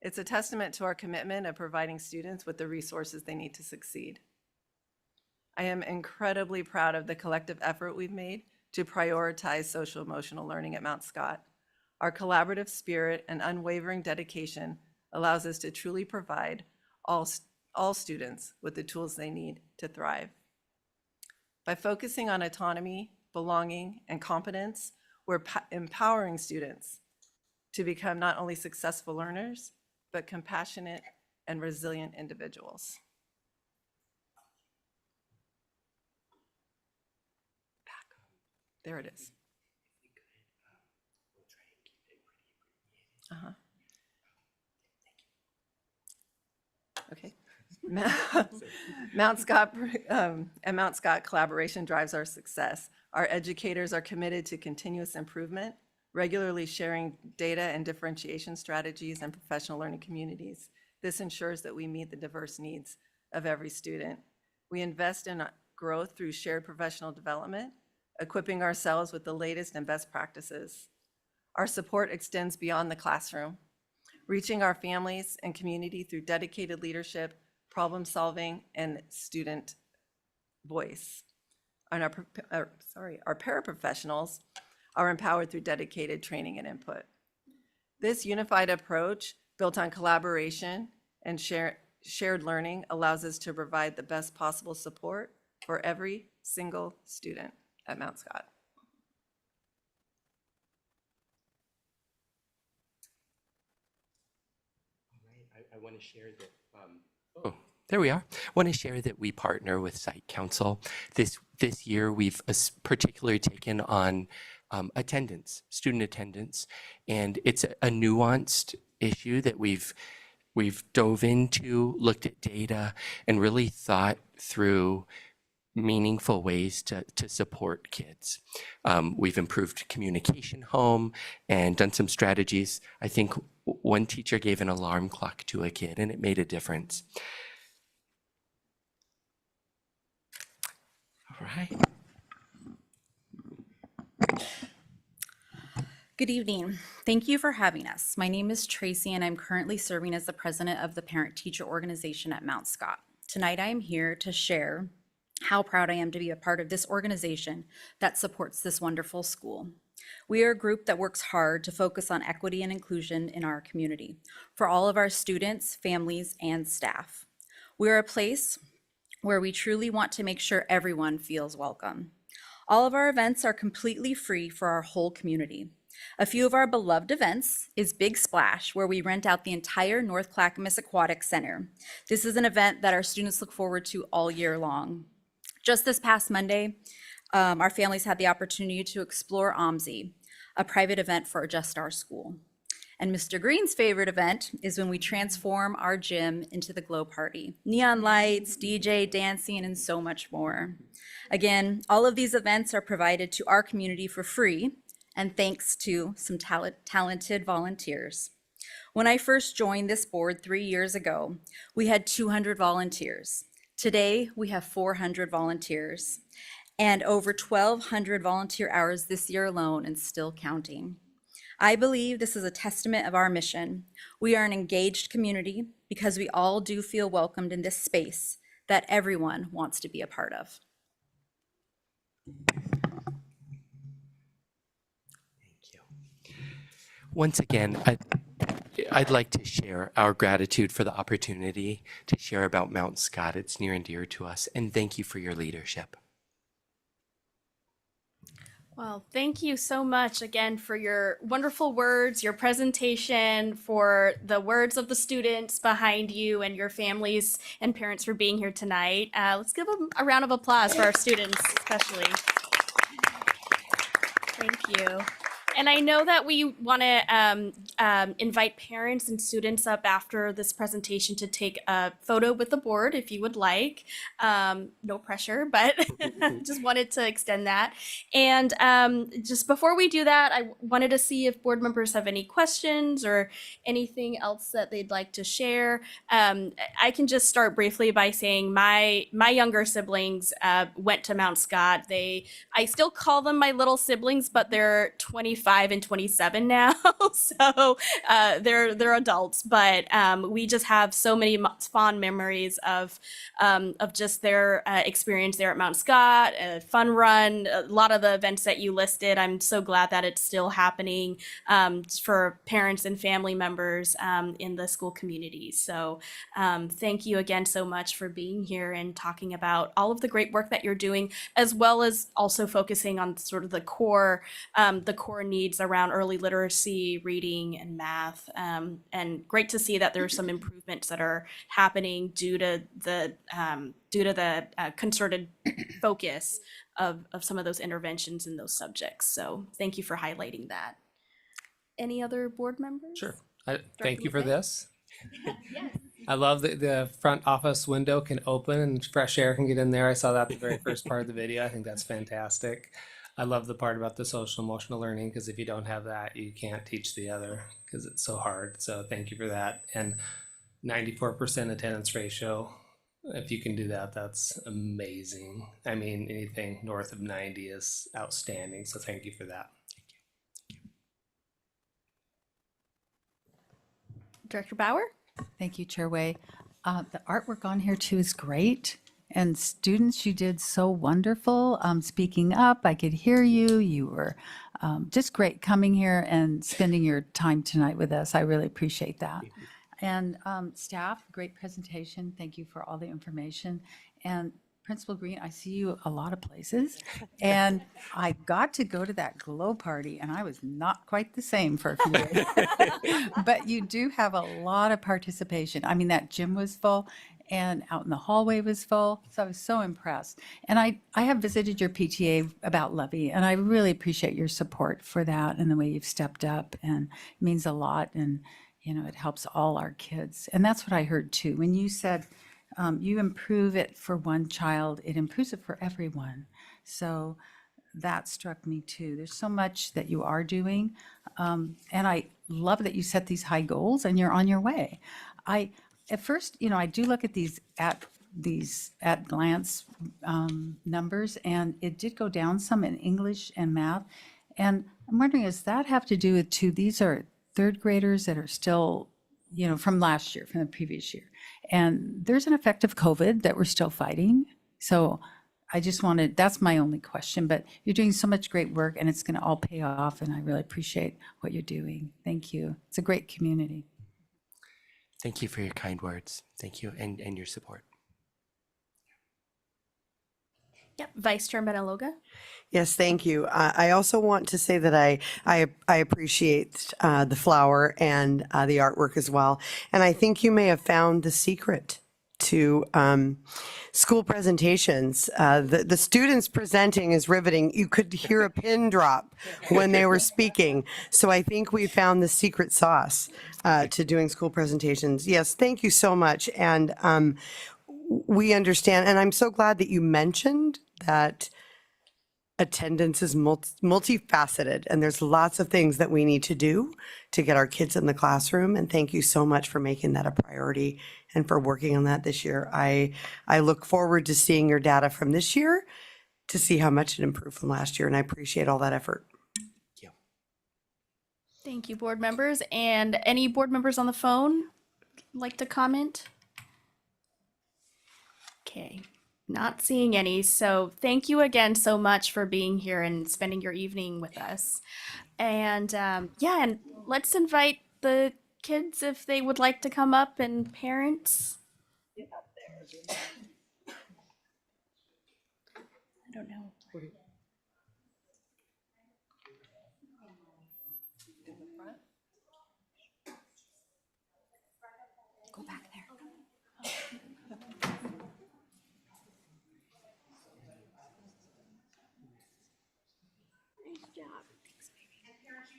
It's a testament to our commitment of providing students with the resources they need to succeed. I am incredibly proud of the collective effort we've made to prioritize social emotional learning at Mount Scott. Our collaborative spirit and unwavering dedication allows us to truly provide all students with the tools they need to thrive. By focusing on autonomy, belonging, and competence, we're empowering students to become not only successful learners, but compassionate and resilient individuals. There it is. Okay. Mount Scott and Mount Scott collaboration drives our success. Our educators are committed to continuous improvement, regularly sharing data and differentiation strategies and professional learning communities. This ensures that we meet the diverse needs of every student. We invest in growth through shared professional development, equipping ourselves with the latest and best practices. Our support extends beyond the classroom, reaching our families and community through dedicated leadership, problem solving, and student voice. And our paraprofessionals are empowered through dedicated training and input. This unified approach, built on collaboration and shared learning, allows us to provide the best possible support for every single student at Mount Scott. I want to share that. There we are. I want to share that we partner with Site Council. This year, we've particularly taken on attendance, student attendance, and it's a nuanced issue that we've dove into, looked at data, and really thought through meaningful ways to support kids. We've improved communication home and done some strategies. I think one teacher gave an alarm clock to a kid, and it made a difference. All right. Good evening. Thank you for having us. My name is Tracy, and I'm currently serving as the president of the parent-teacher organization at Mount Scott. Tonight, I am here to share how proud I am to be a part of this organization that supports this wonderful school. We are a group that works hard to focus on equity and inclusion in our community for all of our students, families, and staff. We are a place where we truly want to make sure everyone feels welcome. All of our events are completely free for our whole community. A few of our beloved events is Big Splash, where we rent out the entire North Clackamas Aquatic Center. This is an event that our students look forward to all year long. Just this past Monday, our families had the opportunity to explore OMSI, a private event for just our school. And Mr. Green's favorite event is when we transform our gym into the Glow Party. Neon lights, DJ, dancing, and so much more. Again, all of these events are provided to our community for free, and thanks to some talented volunteers. When I first joined this board 3 years ago, we had 200 volunteers. Today, we have 400 volunteers and over 1,200 volunteer hours this year alone, and still counting. I believe this is a testament of our mission. We are an engaged community because we all do feel welcomed in this space that everyone wants to be a part of. Once again, I'd like to share our gratitude for the opportunity to share about Mount Scott. It's near and dear to us, and thank you for your leadership. Well, thank you so much again for your wonderful words, your presentation, for the words of the students behind you, and your families and parents for being here tonight. Let's give them a round of applause for our students, especially. Thank you. And I know that we want to invite parents and students up after this presentation to take a photo with the board if you would like. No pressure, but just wanted to extend that. And just before we do that, I wanted to see if board members have any questions or anything else that they'd like to share. I can just start briefly by saying my younger siblings went to Mount Scott. I still call them my little siblings, but they're 25 and 27 now, so they're adults. But we just have so many fond memories of just their experience there at Mount Scott, fun run, a lot of the events that you listed. I'm so glad that it's still happening for parents and family members in the school community. So thank you again so much for being here and talking about all of the great work that you're doing, as well as also focusing on sort of the core needs around early literacy, reading, and math. And great to see that there's some improvements that are happening due to the concerted focus of some of those interventions in those subjects. So thank you for highlighting that. Any other board members? Sure. Thank you for this. I love that the front office window can open and fresh air can get in there. I saw that the very first part of the video. I think that's fantastic. I love the part about the social emotional learning, because if you don't have that, you can't teach the other because it's so hard. So thank you for that. And 94% attendance ratio. If you can do that, that's amazing. I mean, anything north of 90 is outstanding. So thank you for that. Director Bauer? Thank you, Chair Wei. The artwork on here too is great. And students, you did so wonderful. Speaking up, I could hear you. You were just great coming here and spending your time tonight with us. I really appreciate that. And staff, great presentation. Thank you for all the information. And Principal Green, I see you a lot of places. And I got to go to that glow party, and I was not quite the same for a few days. But you do have a lot of participation. I mean, that gym was full, and out in the hallway was full. So I was so impressed. And I have visited your PTA about Levy, and I really appreciate your support for that and the way you've stepped up. And it means a lot. And, you know, it helps all our kids. And that's what I heard too. When you said, you improve it for one child, it improves it for everyone. So that struck me too. There's so much that you are doing. And I love that you set these high goals and you're on your way. At first, you know, I do look at these at glance numbers, and it did go down some in English and math. And I'm wondering, does that have to do with these are third graders that are still, you know, from last year, from the previous year. And there's an effect of COVID that we're still fighting. So I just wanted, that's my only question, but you're doing so much great work and it's going to all pay off. And I really appreciate what you're doing. Thank you. It's a great community. Thank you for your kind words. Thank you and your support. Yep. Vice Chair Benaloga. Yes, thank you. I also want to say that I appreciate the flower and the artwork as well. And I think you may have found the secret to school presentations. The students presenting is riveting. You could hear a pin drop when they were speaking. So I think we found the secret sauce to doing school presentations. Yes, thank you so much. And we understand, and I'm so glad that you mentioned that attendance is multifaceted, and there's lots of things that we need to do to get our kids in the classroom. And thank you so much for making that a priority and for working on that this year. I look forward to seeing your data from this year to see how much it improved from last year, and I appreciate all that effort. Thank you, board members. And any board members on the phone like to comment? Okay. Not seeing any. So thank you again so much for being here and spending your evening with us. And yeah, and let's invite the kids if they would like to come up, and parents. I don't know. Go back there. Nice job. Thanks, baby.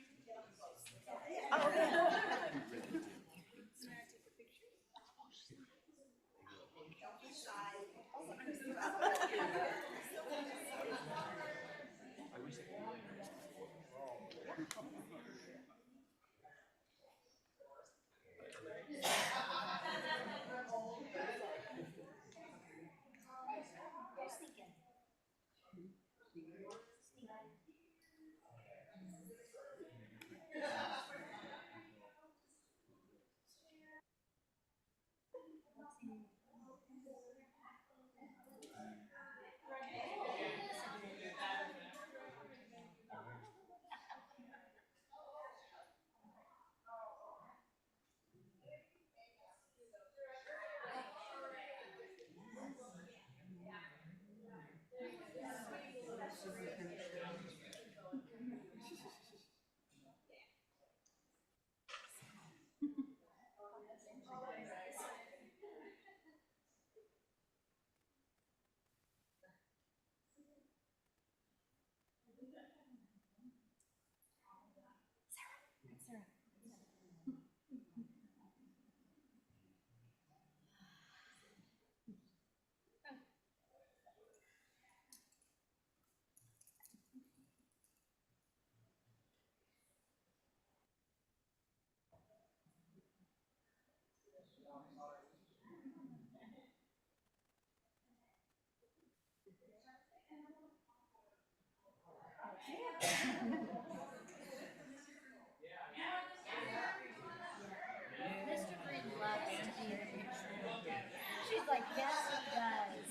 She's like, yes, he does.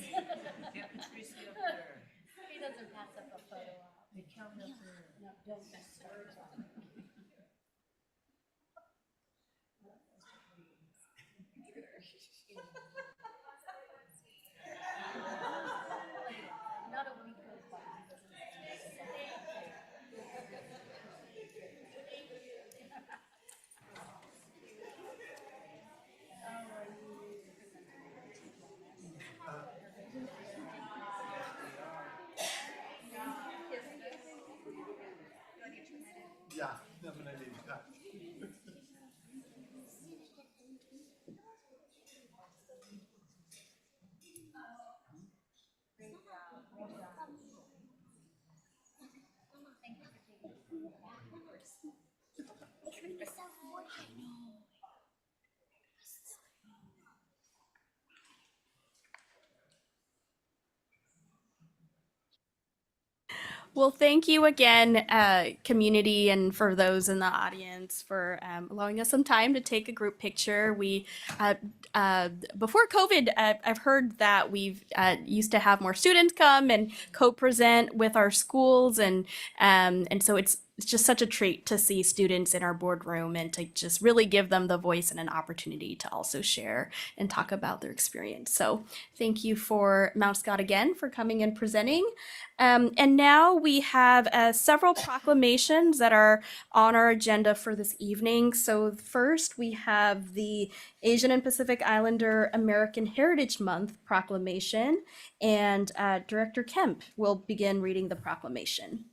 He doesn't pass up a photo op. No, don't mess her up. Not a week goes by. He doesn't Yeah, definitely. Well, thank you again, community, and for those in the audience for allowing us some time to take a group picture. We, before COVID, I've heard that we've used to have more students come and co-present with our schools, and so it's just such a treat to see students in our boardroom and to just really give them the voice and an opportunity to also share and talk about their experience. So thank you for Mount Scott again for coming and presenting. And now we have several proclamations that are on our agenda for this evening. So first we have the Asian and Pacific Islander American Heritage Month proclamation, and Director Kemp will begin reading the proclamation.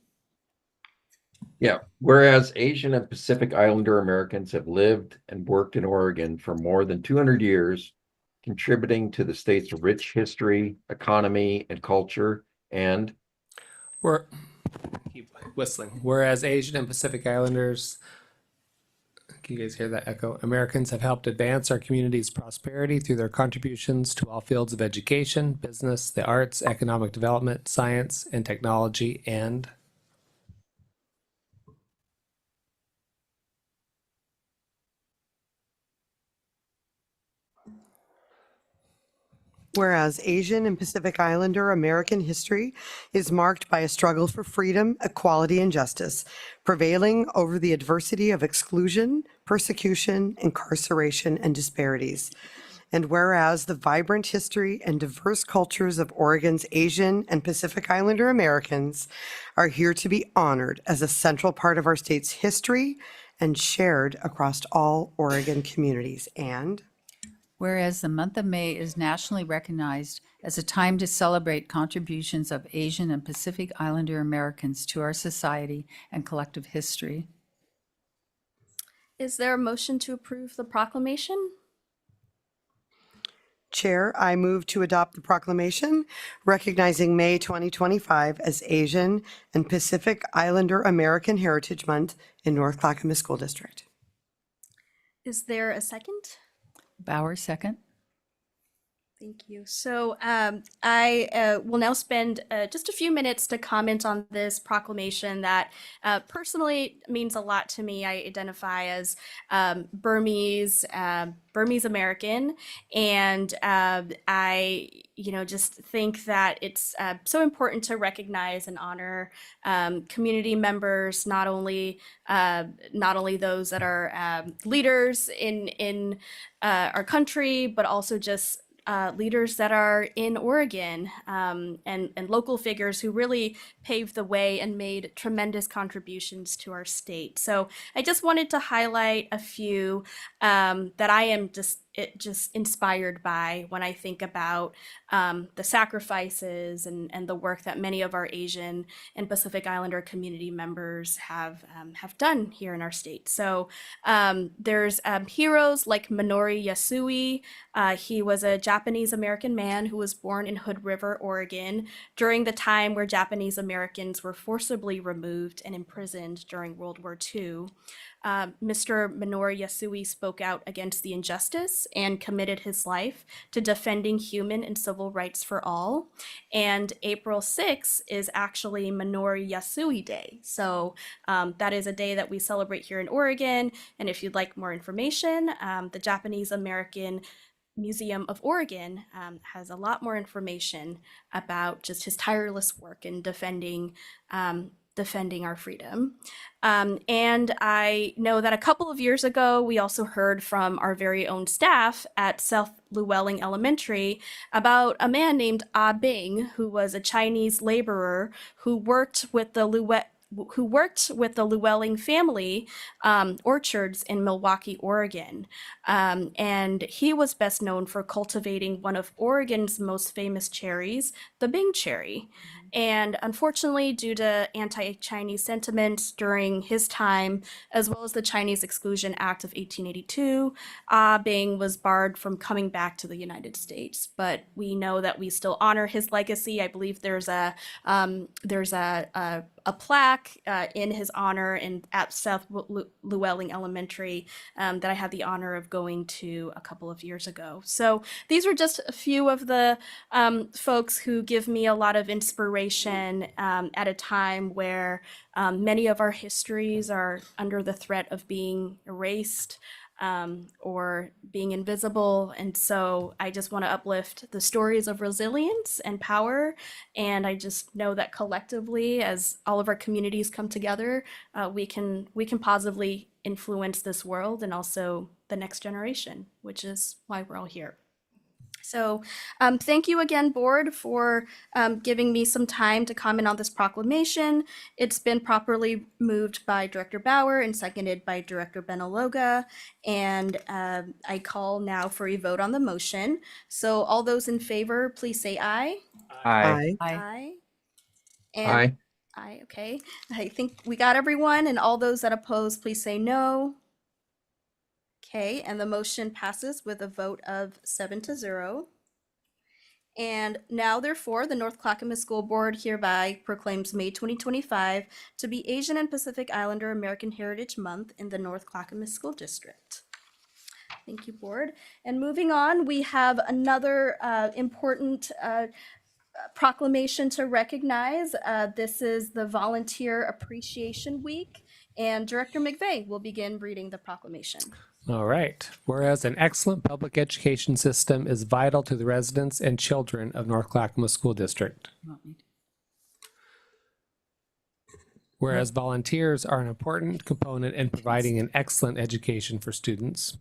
Yeah, whereas Asian and Pacific Islander Americans have lived and worked in Oregon for more than 200 years, contributing to the state's rich history, economy, and culture, and keep whistling. Whereas Asian and Pacific Islanders, can you guys hear that echo? Americans have helped advance our community's prosperity through their contributions to all fields of education, business, the arts, economic development, science, and technology, and Whereas Asian and Pacific Islander American history is marked by a struggle for freedom, equality, and justice, prevailing over the adversity of exclusion, persecution, incarceration, and disparities. And whereas the vibrant history and diverse cultures of Oregon's Asian and Pacific Islander Americans are here to be honored as a central part of our state's history and shared across all Oregon communities. And whereas the month of May is nationally recognized as a time to celebrate contributions of Asian and Pacific Islander Americans to our society and collective history. Is there a motion to approve the proclamation? Chair, I move to adopt the proclamation recognizing May 2025 as Asian and Pacific Islander American Heritage Month in North Clackamas School District. Is there a second? Bauer, second. Thank you. So I will now spend just a few minutes to comment on this proclamation that personally means a lot to me. I identify as Burmese American, and I just think that it's so important to recognize and honor community members, not only those that are leaders in our country, but also just leaders that are in Oregon and local figures who really paved the way and made tremendous contributions to our state. So I just wanted to highlight a few that I am just inspired by when I think about the sacrifices and the work that many of our Asian and Pacific Islander community members have done here in our state. So there's heroes like Minoru Yasui. He was a Japanese American man who was born in Hood River, Oregon, during the time where Japanese Americans were forcibly removed and imprisoned during World War II. Mr. Minoru Yasui spoke out against the injustice and committed his life to defending human and civil rights for all. And April 6th is actually Minoru Yasui Day. So that is a day that we celebrate here in Oregon. And if you'd like more information, the Japanese American Museum of Oregon has a lot more information about just his tireless work in defending our freedom. And I know that a couple of years ago, we also heard from our very own staff at South Llewellyn Elementary about a man named Ah Bing, who was a Chinese laborer who worked with the Llewellyn family orchards in Milwaukee, Oregon. And he was best known for cultivating one of Oregon's most famous cherries, the Bing cherry. And unfortunately, due to anti-Chinese sentiments during his time, as well as the Chinese Exclusion Act of 1882, Bing was barred from coming back to the United States. But we know that we still honor his legacy. I believe there's a plaque in his honor at South Llewellyn Elementary that I had the honor of going to a couple of years ago. So these were just a few of the folks who give me a lot of inspiration at a time where many of our histories are under the threat of being erased or being invisible. And so I just want to uplift the stories of resilience and power. And I just know that collectively, as all of our communities come together, we can positively influence this world and also the next generation, which is why we're all here. So thank you again, board, for giving me some time to comment on this proclamation. It's been properly moved by Director Bauer and seconded by Director Benaloga. And I call now for a vote on the motion. So all those in favor, please say aye. Aye. Aye. And Aye. aye, okay. I think we got everyone. And all those that oppose, please say no. Okay, and the motion passes with a vote of 7-0. And now, therefore, the North Clackamas School Board hereby proclaims May 2025 to be Asian and Pacific Islander American Heritage Month in the North Clackamas School District. Thank you, Board. And moving on, we have another important proclamation to recognize. This is the Volunteer Appreciation Week, and Director McVeigh will begin reading the proclamation. All right. Whereas an excellent public education system is vital to the residents and children of North Clackamas School District. Whereas volunteers are an important component in providing an excellent education for students.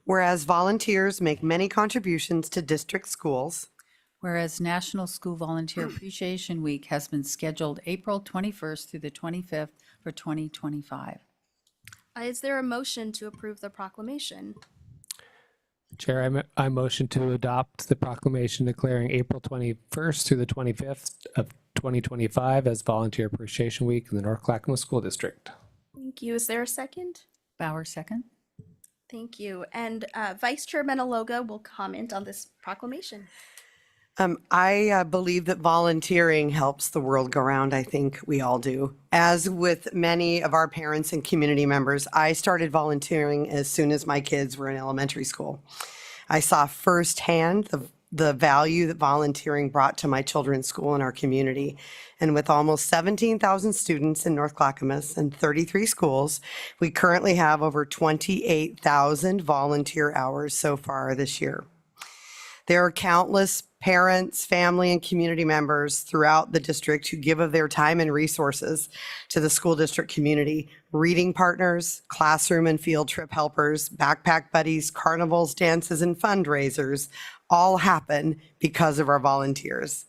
Whereas volunteers make many contributions to district schools. Whereas National School Volunteer Appreciation Week has been scheduled April 21st through the 25th for 2025. Is there a motion to approve the proclamation? Chair, I motion to adopt the proclamation declaring April 21st through the 25th of 2025 as Volunteer Appreciation Week in the North Clackamas School District. Thank you. Is there a second? Bauer, second. Thank you. And Vice Chair Menaloga will comment on this proclamation. I believe that volunteering helps the world go round. I think we all do. As with many of our parents and community members, I started volunteering as soon as my kids were in elementary school. I saw firsthand the value that volunteering brought to my children's school and our community. And with almost 17,000 students in North Clackamas and 33 schools, we currently have over 28,000 volunteer hours so far this year. There are countless parents, family, and community members throughout the district who give of their time and resources to the school district community. Reading partners, classroom and field trip helpers, backpack buddies, carnivals, dances, and fundraisers all happen because of our volunteers.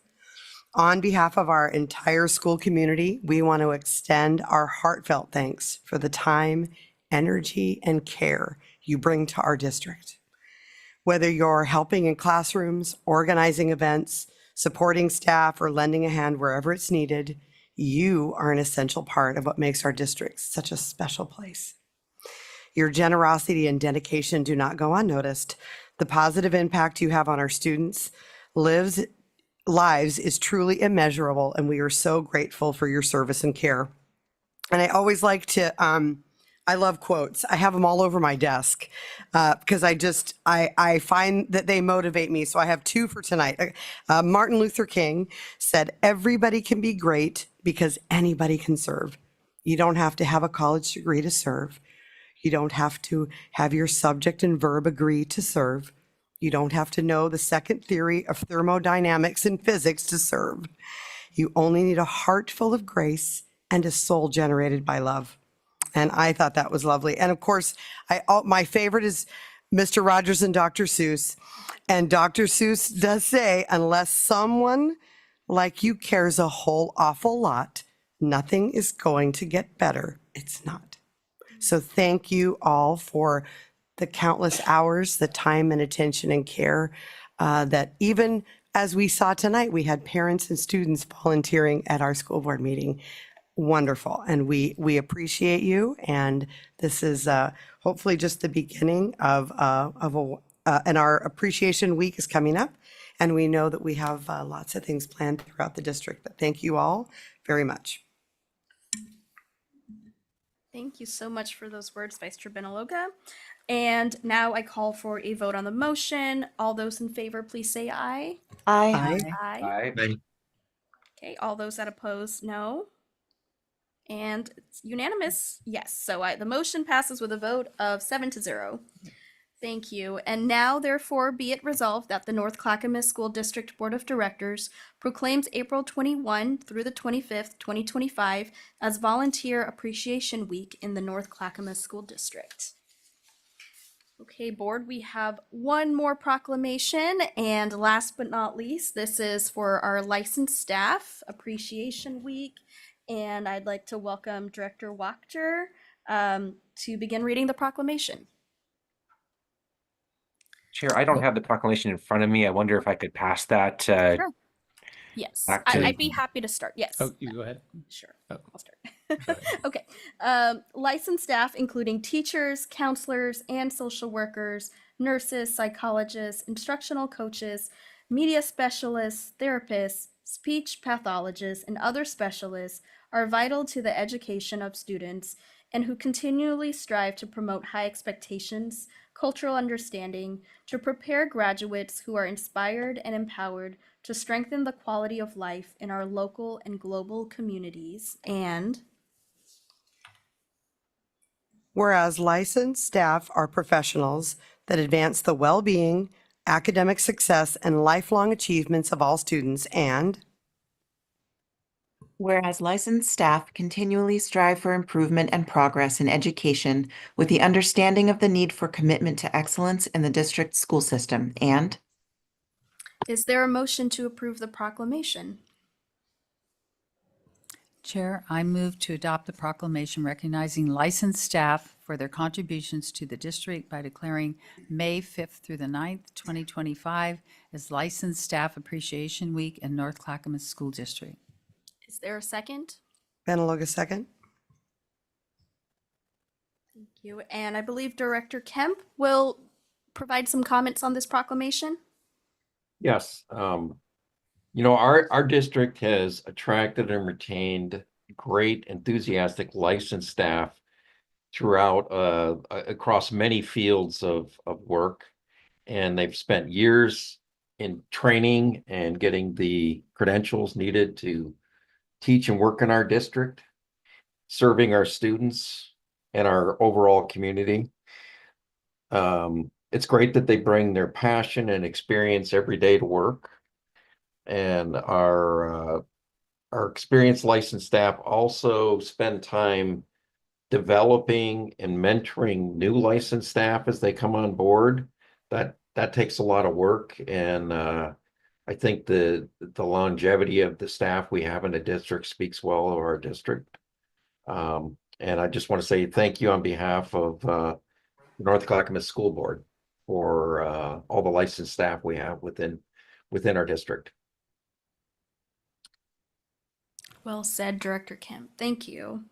On behalf of our entire school community, we want to extend our heartfelt thanks for the time, energy, and care you bring to our district. Whether you're helping in classrooms, organizing events, supporting staff, or lending a hand wherever it's needed, you are an essential part of what makes our district such a special place. Your generosity and dedication do not go unnoticed. The positive impact you have on our students' lives is truly immeasurable, and we are so grateful for your service and care. And I always like to, I love quotes. I have them all over my desk because I find that they motivate me. So I have two for tonight. Martin Luther King said, "Everybody can be great because anybody can serve. You don't have to have a college degree to serve. You don't have to have your subject and verb agree to serve. You don't have to know the second theory of thermodynamics and physics to serve. You only need a heart full of grace and a soul generated by love." And I thought that was lovely. And of course, my favorite is Mr. Rogers and Dr. Seuss. And Dr. Seuss does say, unless someone like you cares a whole awful lot, nothing is going to get better. It's not. So thank you all for the countless hours, the time and attention and care that even as we saw tonight, we had parents and students volunteering at our school board meeting. Wonderful. And we appreciate you. And this is hopefully just the beginning of and our appreciation week is coming up. And we know that we have lots of things planned throughout the district. But thank you all very much. Thank you so much for those words, Vice Chair Benaloga. And now I call for a vote on the motion. All those in favor, please say aye. Aye. Aye. Aye. Okay, all those that oppose, no. And it's unanimous, yes. So the motion passes with a vote of 7-0. Thank you. And now, therefore, be it resolved that the North Clackamas School District Board of Directors proclaims April 21 through the 25th, 2025 as Volunteer Appreciation Week in the North Clackamas School District. Okay, board, we have one more proclamation, and last but not least, this is for our licensed staff Appreciation Week. And I'd like to welcome Director Wachter to begin reading the proclamation. Chair, I don't have the proclamation in front of me. I wonder if I could pass that. Sure. Yes, back to- I'd be happy to start. Yes. Oh, you go ahead. Sure. Oh. I'll start. Okay. Licensed staff, including teachers, counselors, and social workers, nurses, psychologists, instructional coaches, media specialists, therapists, speech pathologists, and other specialists are vital to the education of students and who continually strive to promote high expectations, cultural understanding, to prepare graduates who are inspired and empowered to strengthen the quality of life in our local and global communities. And whereas licensed staff are professionals that advance the well-being, academic success, and lifelong achievements of all students, and whereas licensed staff continually strive for improvement and progress in education with the understanding of the need for commitment to excellence in the district school system, and is there a motion to approve the proclamation? Chair, I move to adopt the proclamation recognizing licensed staff for their contributions to the district by declaring May 5th through the 9th, 2025 as Licensed Staff Appreciation Week in North Clackamas School District. Is there a second? Benaloga second. Thank you. And I believe Director Kemp will provide some comments on this proclamation. Yes, our district has attracted and retained great, enthusiastic licensed staff throughout across many fields of work, and they've spent years in training and getting the credentials needed to teach and work in our district, serving our students and our overall community. It's great that they bring their passion and experience every day to work, and our experienced licensed staff also spend time developing and mentoring new licensed staff as they come on board. That takes a lot of work, and I think the longevity of the staff we have in the district speaks well of our district. And I just want to say thank you on behalf of the North Clackamas School Board for all the licensed staff we have within our district. Well said, Director Kemp. Thank you.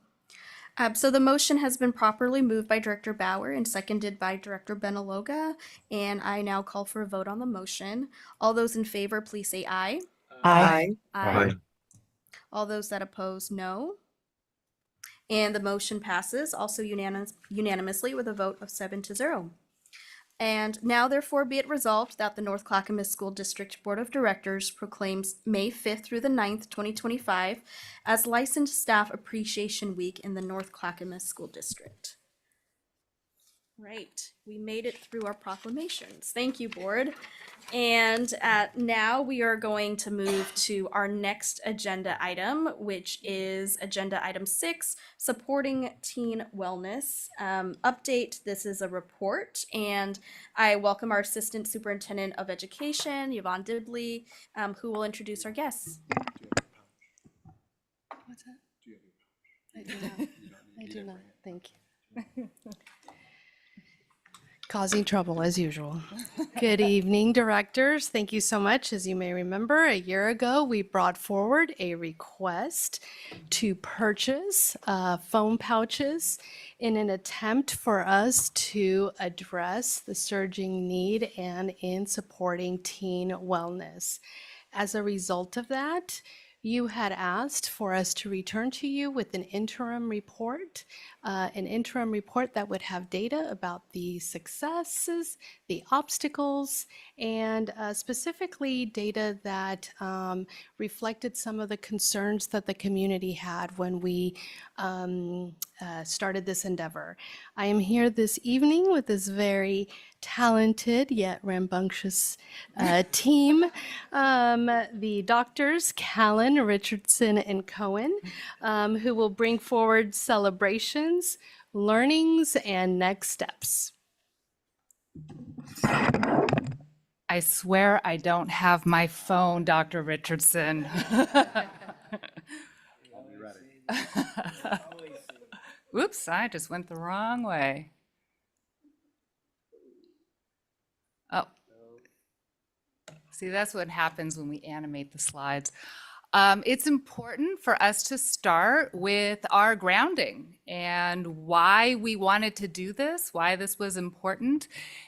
So the motion has been properly moved by Director Bauer and seconded by Director Benaloga, and I now call for a vote on the motion. All those in favor, please say aye. Aye. Aye. All those that oppose, no. And the motion passes also unanimously with a vote of 7-0. And now therefore be it resolved that the North Clackamas School District Board of Directors proclaims May 5th through the 9th, 2025 as Licensed Staff Appreciation Week in the North Clackamas School District. Right, we made it through our proclamations. Thank you, board. And now we are going to move to our next agenda item, which is agenda item 6, supporting teen wellness update. This is a report, and I welcome our Assistant Superintendent of Education, Yvonne Dibley, who will introduce our guests. What's that? I do not. I do not. Thank you. Causing trouble as usual. Good evening, directors. Thank you so much. As you may remember, a year ago, we brought forward a request to purchase foam pouches in an attempt for us to address the surging need and in supporting teen wellness. As a result of that, you had asked for us to return to you with an interim report that would have data about the successes, the obstacles, and specifically data that reflected some of the concerns that the community had when we started this endeavor. I am here this evening with this very talented yet rambunctious team. The doctors, Callan, Richardson, and Cohen, who will bring forward celebrations, learnings, and next steps. I swear I don't have my phone, Dr. Richardson. Oops, I just went the wrong way. Oh. See, that's what happens when we animate the slides. It's important for us to start with our grounding and why we wanted to do this, why this was important.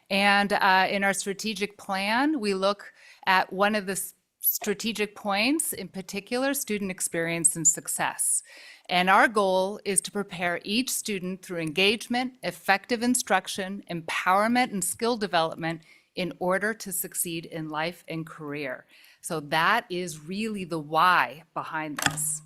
And in our strategic plan, we look at one of the strategic points, in particular, student experience and success. And our goal is to prepare each student through engagement, effective instruction, empowerment, and skill development in order to succeed in life and career. So that is really the why behind this.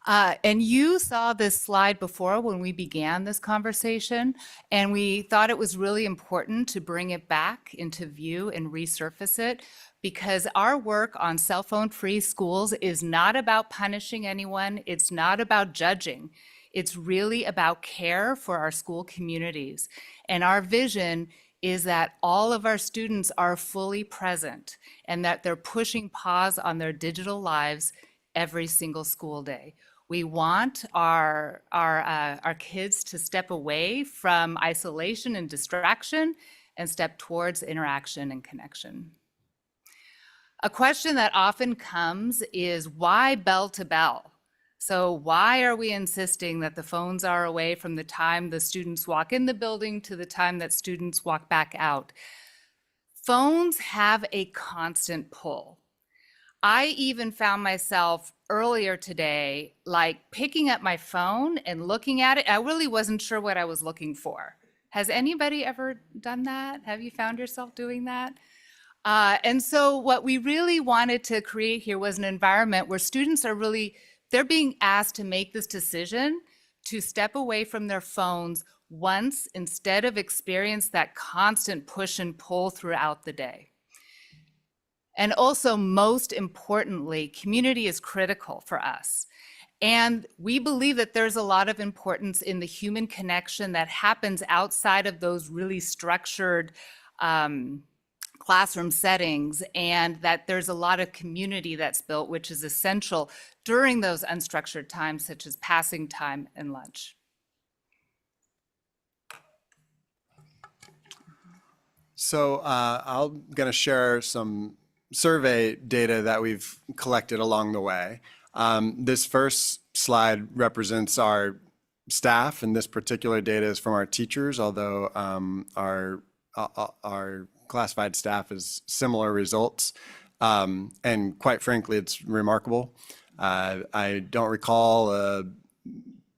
And you saw this slide before when we began this conversation, and we thought it was really important to bring it back into view and resurface it, because our work on cell phone-free schools is not about punishing anyone. It's not about judging. It's really about care for our school communities. And our vision is that all of our students are fully present and that they're pushing pause on their digital lives every single school day. We want our kids to step away from isolation and distraction and step towards interaction and connection. A question that often comes is, why bell to bell? So why are we insisting that the phones are away from the time the students walk in the building to the time that students walk back out? Phones have a constant pull. I even found myself earlier today, like picking up my phone and looking at it. I really wasn't sure what I was looking for. Has anybody ever done that? Have you found yourself doing that? And so what we really wanted to create here was an environment where students are really, they're being asked to make this decision to step away from their phones once instead of experience that constant push and pull throughout the day. And also, most importantly, community is critical for us. And we believe that there's a lot of importance in the human connection that happens outside of those really structured classroom settings, and that there's a lot of community that's built, which is essential during those unstructured times, such as passing time and lunch. So I'm going to share some survey data that we've collected along the way. This first slide represents our staff, and this particular data is from our teachers, although our classified staff is similar results. And quite frankly, it's remarkable. I don't recall a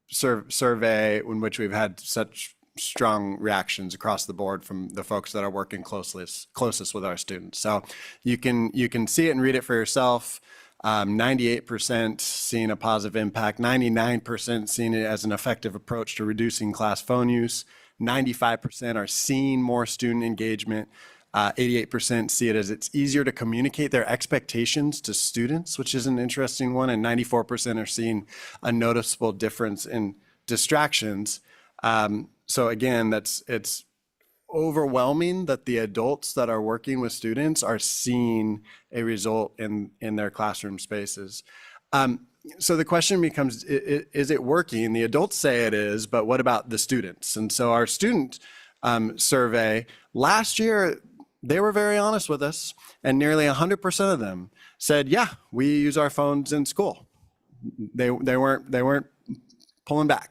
survey in which we've had such strong reactions across the board from the folks that are working closest with our students. So you can see it and read it for yourself. 98% seeing a positive impact, 99% seeing it as an effective approach to reducing class phone use, 95% are seeing more student engagement, 88% see it as it's easier to communicate their expectations to students, which is an interesting one, and 94% are seeing a noticeable difference in distractions. So again, it's overwhelming that the adults that are working with students are seeing a result in their classroom spaces. So the question becomes, is it working? The adults say it is, but what about the students? And so our student survey, last year, they were very honest with us, and nearly 100% of them said, yeah, we use our phones in school. They weren't pulling back.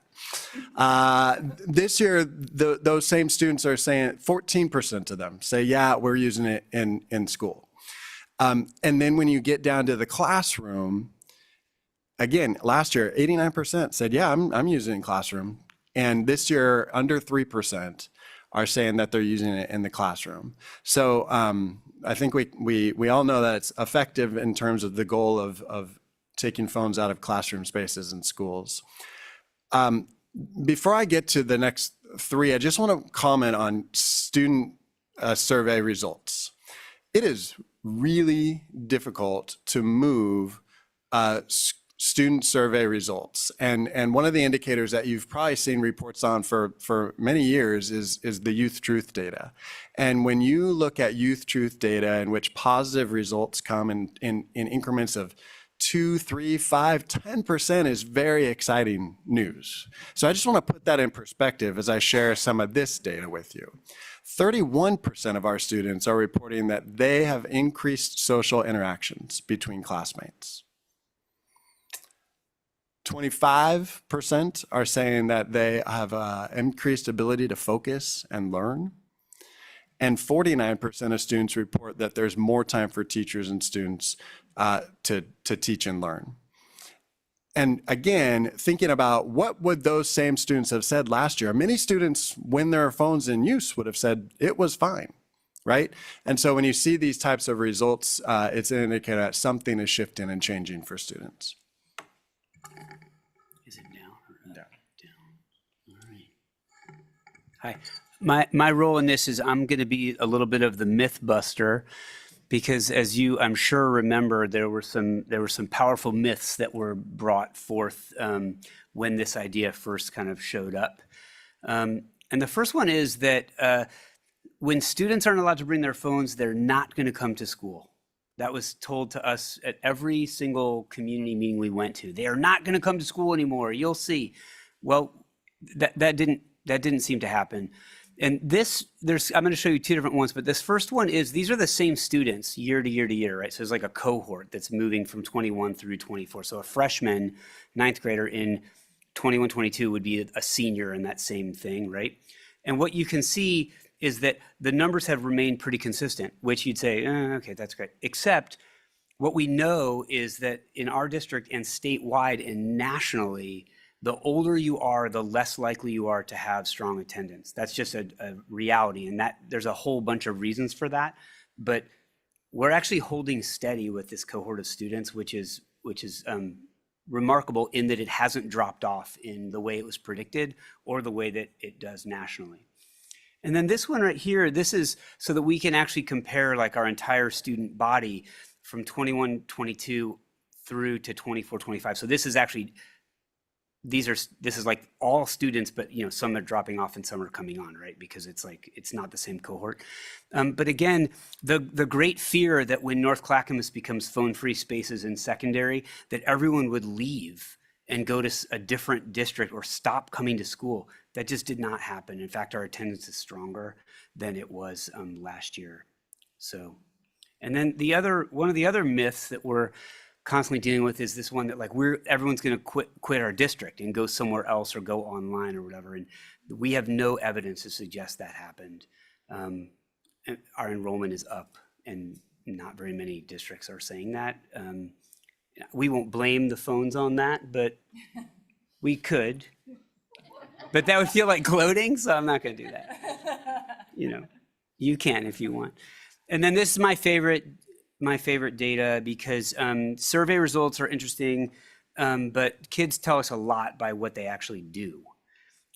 This year, those same students are saying 14% of them say, yeah, we're using it in school. And then when you get down to the classroom, again, last year, 89% said, yeah, I'm using it in classroom. And this year, under 3% are saying that they're using it in the classroom. So I think we all know that it's effective in terms of the goal of taking phones out of classroom spaces in schools. Before I get to the next three, I just want to comment on student survey results. It is really difficult to move student survey results. And one of the indicators that you've probably seen reports on for many years is the youth truth data. And when you look at youth truth data in which positive results come in increments of 2, 3, 5, 10% is very exciting news. So I just want to put that in perspective as I share some of this data with you. 31% of our students are reporting that they have increased social interactions between classmates. 25% are saying that they have increased ability to focus and learn. And 49% of students report that there's more time for teachers and students to teach and learn. And again, thinking about what would those same students have said last year, many students, when their phones in use, would have said it was fine, right? And so when you see these types of results, it's an indicator that something is shifting and changing for students. Is it down or up? Down. All right. Hi. My role in this is I'm going to be a little bit of the myth buster, because as you, I'm sure, remember, there were some powerful myths that were brought forth when this idea first kind of showed up. And the first one is that when students aren't allowed to bring their phones, they're not going to come to school. That was told to us at every single community meeting we went to. They are not going to come to school anymore. You'll see. Well, that didn't seem to happen. And I'm going to show you two different ones, but this first one is, these are the same students year to year to year, right? So it's like a cohort that's moving from 21 through 24. So a freshman, ninth grader in 21, 22 would be a senior in that same thing, right? And what you can see is that the numbers have remained pretty consistent, which you'd say, okay, that's great. Except what we know is that in our district and statewide and nationally, the older you are, the less likely you are to have strong attendance. That's just a reality, and that there's a whole bunch of reasons for that. But we're actually holding steady with this cohort of students, which is remarkable in that it hasn't dropped off in the way it was predicted or the way that it does nationally. And then this one right here, this is so that we can actually compare like our entire student body from 21, 22 through to 24, 25. So this is actually, this is like all students, but some are dropping off and some are coming on, right? Because it's not the same cohort. But again, the great fear that when North Clackamas becomes phone-free spaces in secondary, that everyone would leave and go to a different district or stop coming to school. That just did not happen. In fact, our attendance is stronger than it was last year. So, and then one of the other myths that we're constantly dealing with is this one that like everyone's going to quit our district and go somewhere else or go online or whatever. And we have no evidence to suggest that happened. And our enrollment is up, and not very many districts are saying that. We won't blame the phones on that, but we could. But that would feel like gloating, so I'm not going to do that. You can if you want. And then this is my favorite data because survey results are interesting, but kids tell us a lot by what they actually do.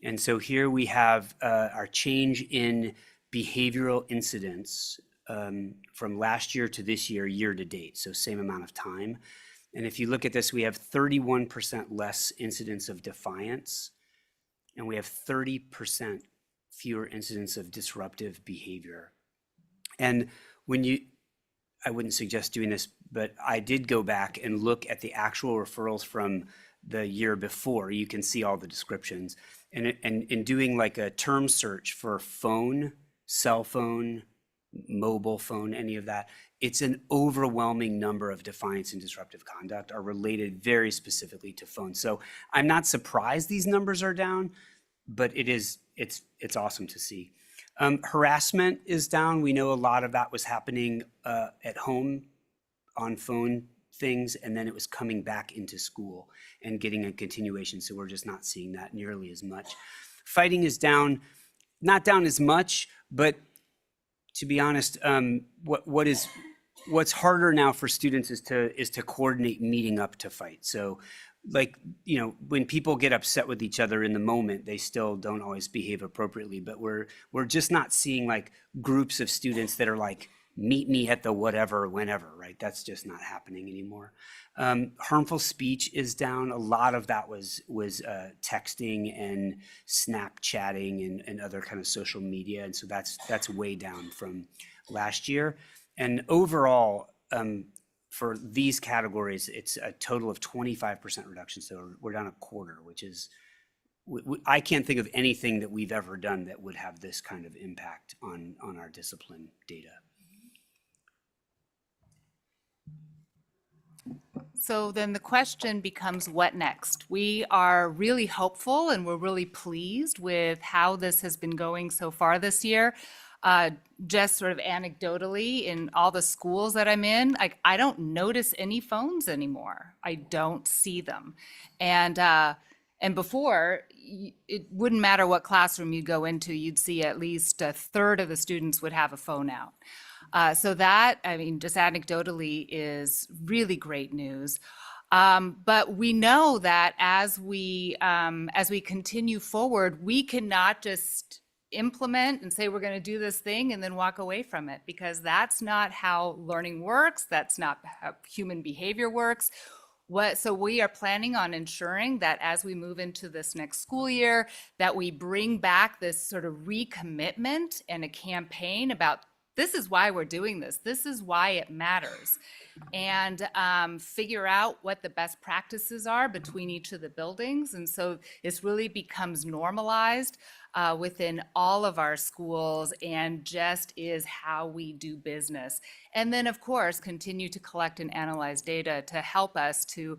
And so here we have our change in behavioral incidents from last year to this year, year to date, so same amount of time. And if you look at this, we have 31% less incidents of defiance, and we have 30% fewer incidents of disruptive behavior. And I wouldn't suggest doing this, but I did go back and look at the actual referrals from the year before. You can see all the descriptions. And in doing like a term search for phone, cell phone, mobile phone, any of that, it's an overwhelming number of defiance and disruptive conduct are related very specifically to phones. So I'm not surprised these numbers are down, but it's awesome to see. Harassment is down. We know a lot of that was happening at home on phone things, and then it was coming back into school and getting a continuation. So we're just not seeing that nearly as much. Fighting is down, not down as much, but to be honest, what's harder now for students is to coordinate meeting up to fight. So like, when people get upset with each other in the moment, they still don't always behave appropriately, but we're just not seeing like groups of students that are like, meet me at the whatever, whenever, right? That's just not happening anymore. Harmful speech is down. A lot of that was texting and Snapchatting and other kind of social media. And so that's way down from last year. And overall, for these categories, it's a total of 25% reduction. So we're down a quarter, which is, I can't think of anything that we've ever done that would have this kind of impact on our discipline data. So then the question becomes, what next? We are really hopeful and we're really pleased with how this has been going so far this year. Just sort of anecdotally, in all the schools that I'm in, I don't notice any phones anymore. I don't see them. And before, it wouldn't matter what classroom you go into, you'd see at least a third of the students would have a phone out. So that, just anecdotally, is really great news. But we know that as we continue forward, we cannot just implement and say we're going to do this thing and then walk away from it, because that's not how learning works. That's not how human behavior works. So we are planning on ensuring that as we move into this next school year, that we bring back this sort of recommitment and a campaign about, this is why we're doing this. This is why it matters. And figure out what the best practices are between each of the buildings. And so this really becomes normalized. within all of our schools and just is how we do business. And then, of course, continue to collect and analyze data to help us to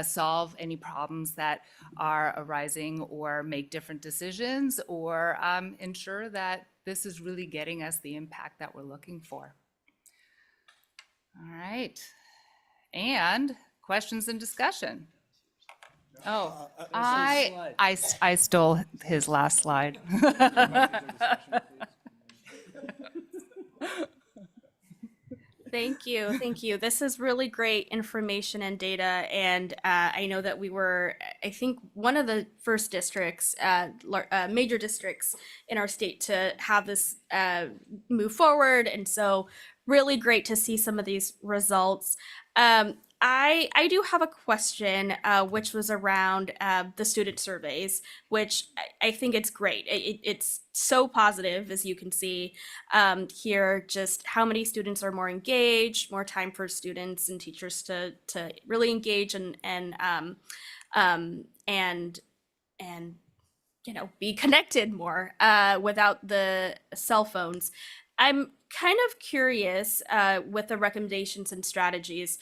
solve any problems that are arising or make different decisions or ensure that this is really getting us the impact that we're looking for. All right. And questions and discussion. Oh, I stole his last slide. Thank you. Thank you. This is really great information and data. And I know that we were, I think, one of the first districts, major districts in our state to have this move forward. And so really great to see some of these results. I do have a question, which was around the student surveys, which I think it's great. It's so positive, as you can see here, just how many students are more engaged, more time for students and teachers to really engage and be connected more without the cell phones. I'm kind of curious with the recommendations and strategies.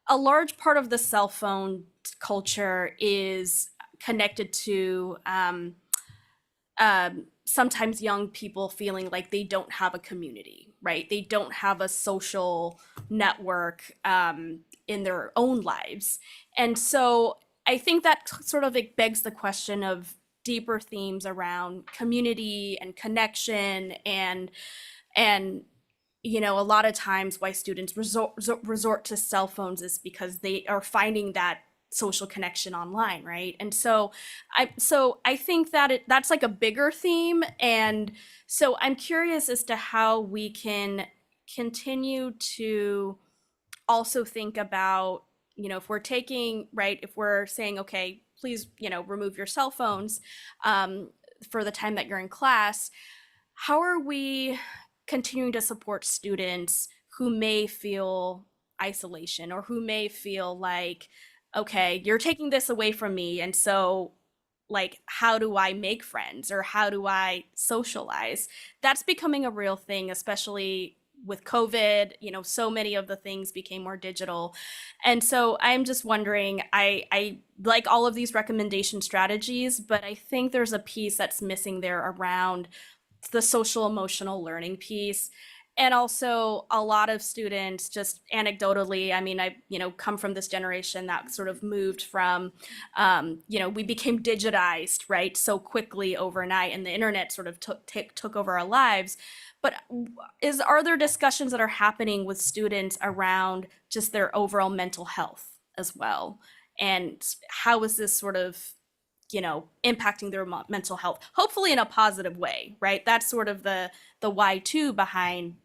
A large part of the cell phone culture is connected to sometimes young people feeling like they don't have a community, right? They don't have a social network in their own lives. And so I think that sort of begs the question of deeper themes around community and connection and a lot of times why students resort to cell phones is because they are finding that social connection online, right? And so I think that that's like a bigger theme. And so I'm curious as to how we can continue to also think about, if we're taking, right, if we're saying, okay, please, remove your cell phones for the time that you're in class, how are we continuing to support students who may feel isolation or who may feel like, okay, you're taking this away from me. And so, like, how do I make friends or how do I socialize? That's becoming a real thing, especially with COVID. So many of the things became more digital. And so I'm just wondering, I like all of these recommendation strategies, but I think there's a piece that's missing there around the social emotional learning piece. And also a lot of students, just anecdotally, I mean, I come from this generation that sort of moved from we became digitized, right, so quickly overnight, and the internet sort of took over our lives. But are there discussions that are happening with students around just their overall mental health as well, and how is this sort of impacting their mental health, hopefully in a positive way, right? That's sort of the why too behind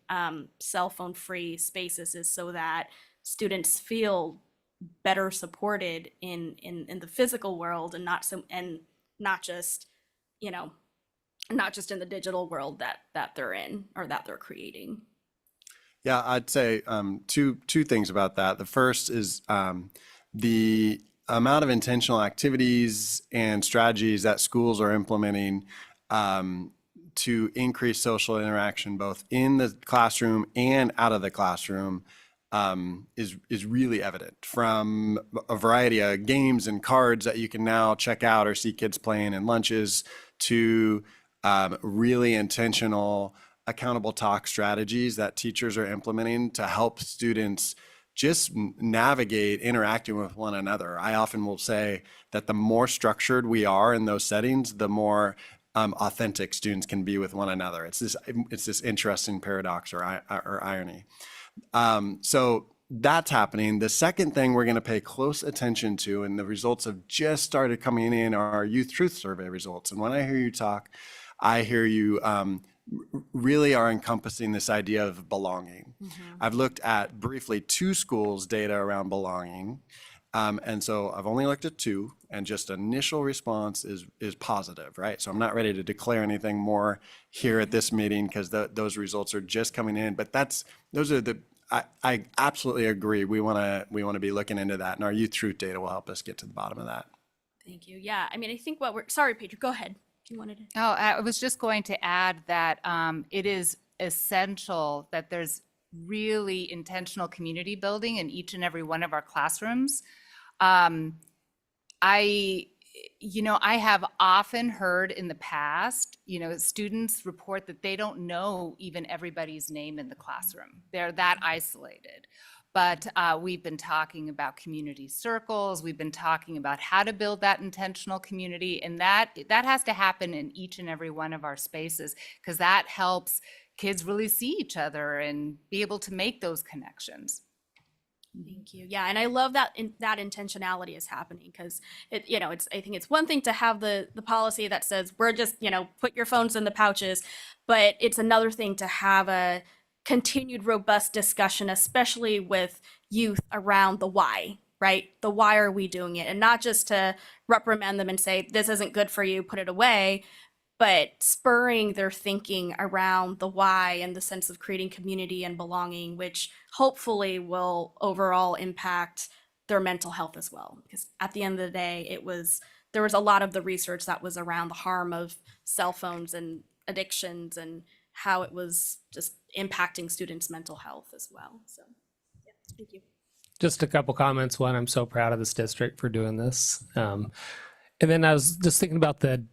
cell phone free spaces, is so that students feel better supported in the physical world and not just in the digital world that they're in or that they're creating. Yeah, I'd say two things about that. The first is the amount of intentional activities and strategies that schools are implementing to increase social interaction, both in the classroom and out of the classroom, is really evident, from a variety of games and cards that you can now check out or see kids playing in lunches, to really intentional accountable talk strategies that teachers are implementing to help students just navigate interacting with one another. I often will say that the more structured we are in those settings, the more authentic students can be with one another. It's this interesting paradox or irony. So that's happening. The second thing we're going to pay close attention to, and the results have just started coming in, are our Youth Truth Survey results. And when I hear you talk, I hear you really are encompassing this idea of belonging. I've looked at briefly 2 schools' data around belonging. And so I've only looked at 2, and just initial response is positive, right? So I'm not ready to declare anything more here at this meeting because those results are just coming in. But I absolutely agree. We want to be looking into that, and our Youth Truth data will help us get to the bottom of that. Thank you. Yeah, I mean, I think sorry, Pedro, go ahead. If you wanted to. Oh, I was just going to add that it is essential that there's really intentional community building in each and every one of our classrooms. I have often heard in the past, students report that they don't know even everybody's name in the classroom. They're that isolated. But we've been talking about community circles. We've been talking about how to build that intentional community. And that has to happen in each and every one of our spaces, because that helps kids really see each other and be able to make those connections. Thank you. Yeah, and I love that that intentionality is happening, because I think it's one thing to have the policy that says we're just, put your phones in the pouches, but it's another thing to have a continued robust discussion, especially with youth, around the why, right? The why are we doing it? And not just to reprimand them and say, this isn't good for you, put it away, but spurring their thinking around the why and the sense of creating community and belonging, which hopefully will overall impact their mental health as well. Because at the end of the day, there was a lot of the research that was around the harm of cell phones and addictions and how it was just impacting students' mental health as well. So, yeah, thank you. Just a couple comments. One, I'm so proud of this district for doing this. And then I was just thinking about the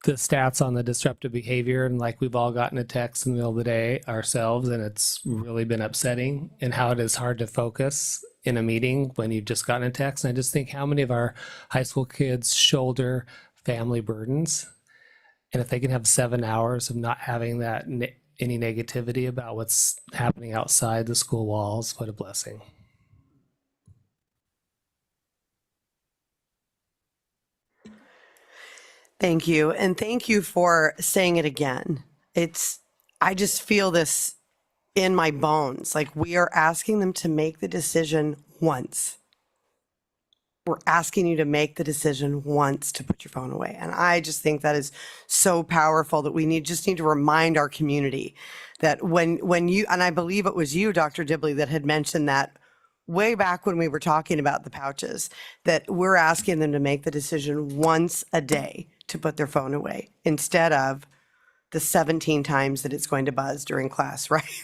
stats on the disruptive behavior, and like we've all gotten a text in the middle of the day ourselves, and it's really been upsetting, and how it is hard to focus in a meeting when you've just gotten a text. And I just think how many of our high school kids shoulder family burdens, and if they can have 7 hours of not having that any negativity about what's happening outside the school walls, what a blessing. Thank you. And thank you for saying it again. I just feel this in my bones. Like, we are asking them to make the decision once. We're asking you to make the decision once to put your phone away. And I just think that is so powerful that we just need to remind our community that when you, and I believe it was you, Dr. Dibley, that had mentioned that way back when we were talking about the pouches, that we're asking them to make the decision once a day to put their phone away instead of the 17 times that it's going to buzz during class, right?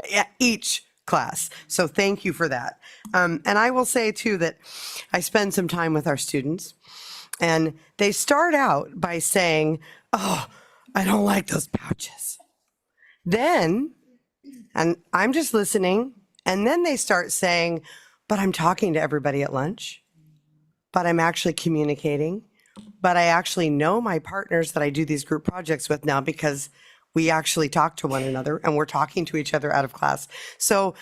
Yeah, each class. So thank you for that. And I will say too that I spend some time with our students, and they start out by saying, "Oh, I don't like those pouches." Then, and I'm just listening, and then they start saying, "But I'm talking to everybody at lunch, but I'm actually communicating, but I actually know my partners that I do these group projects with now because we actually talk to one another and we're talking to each other out of class." So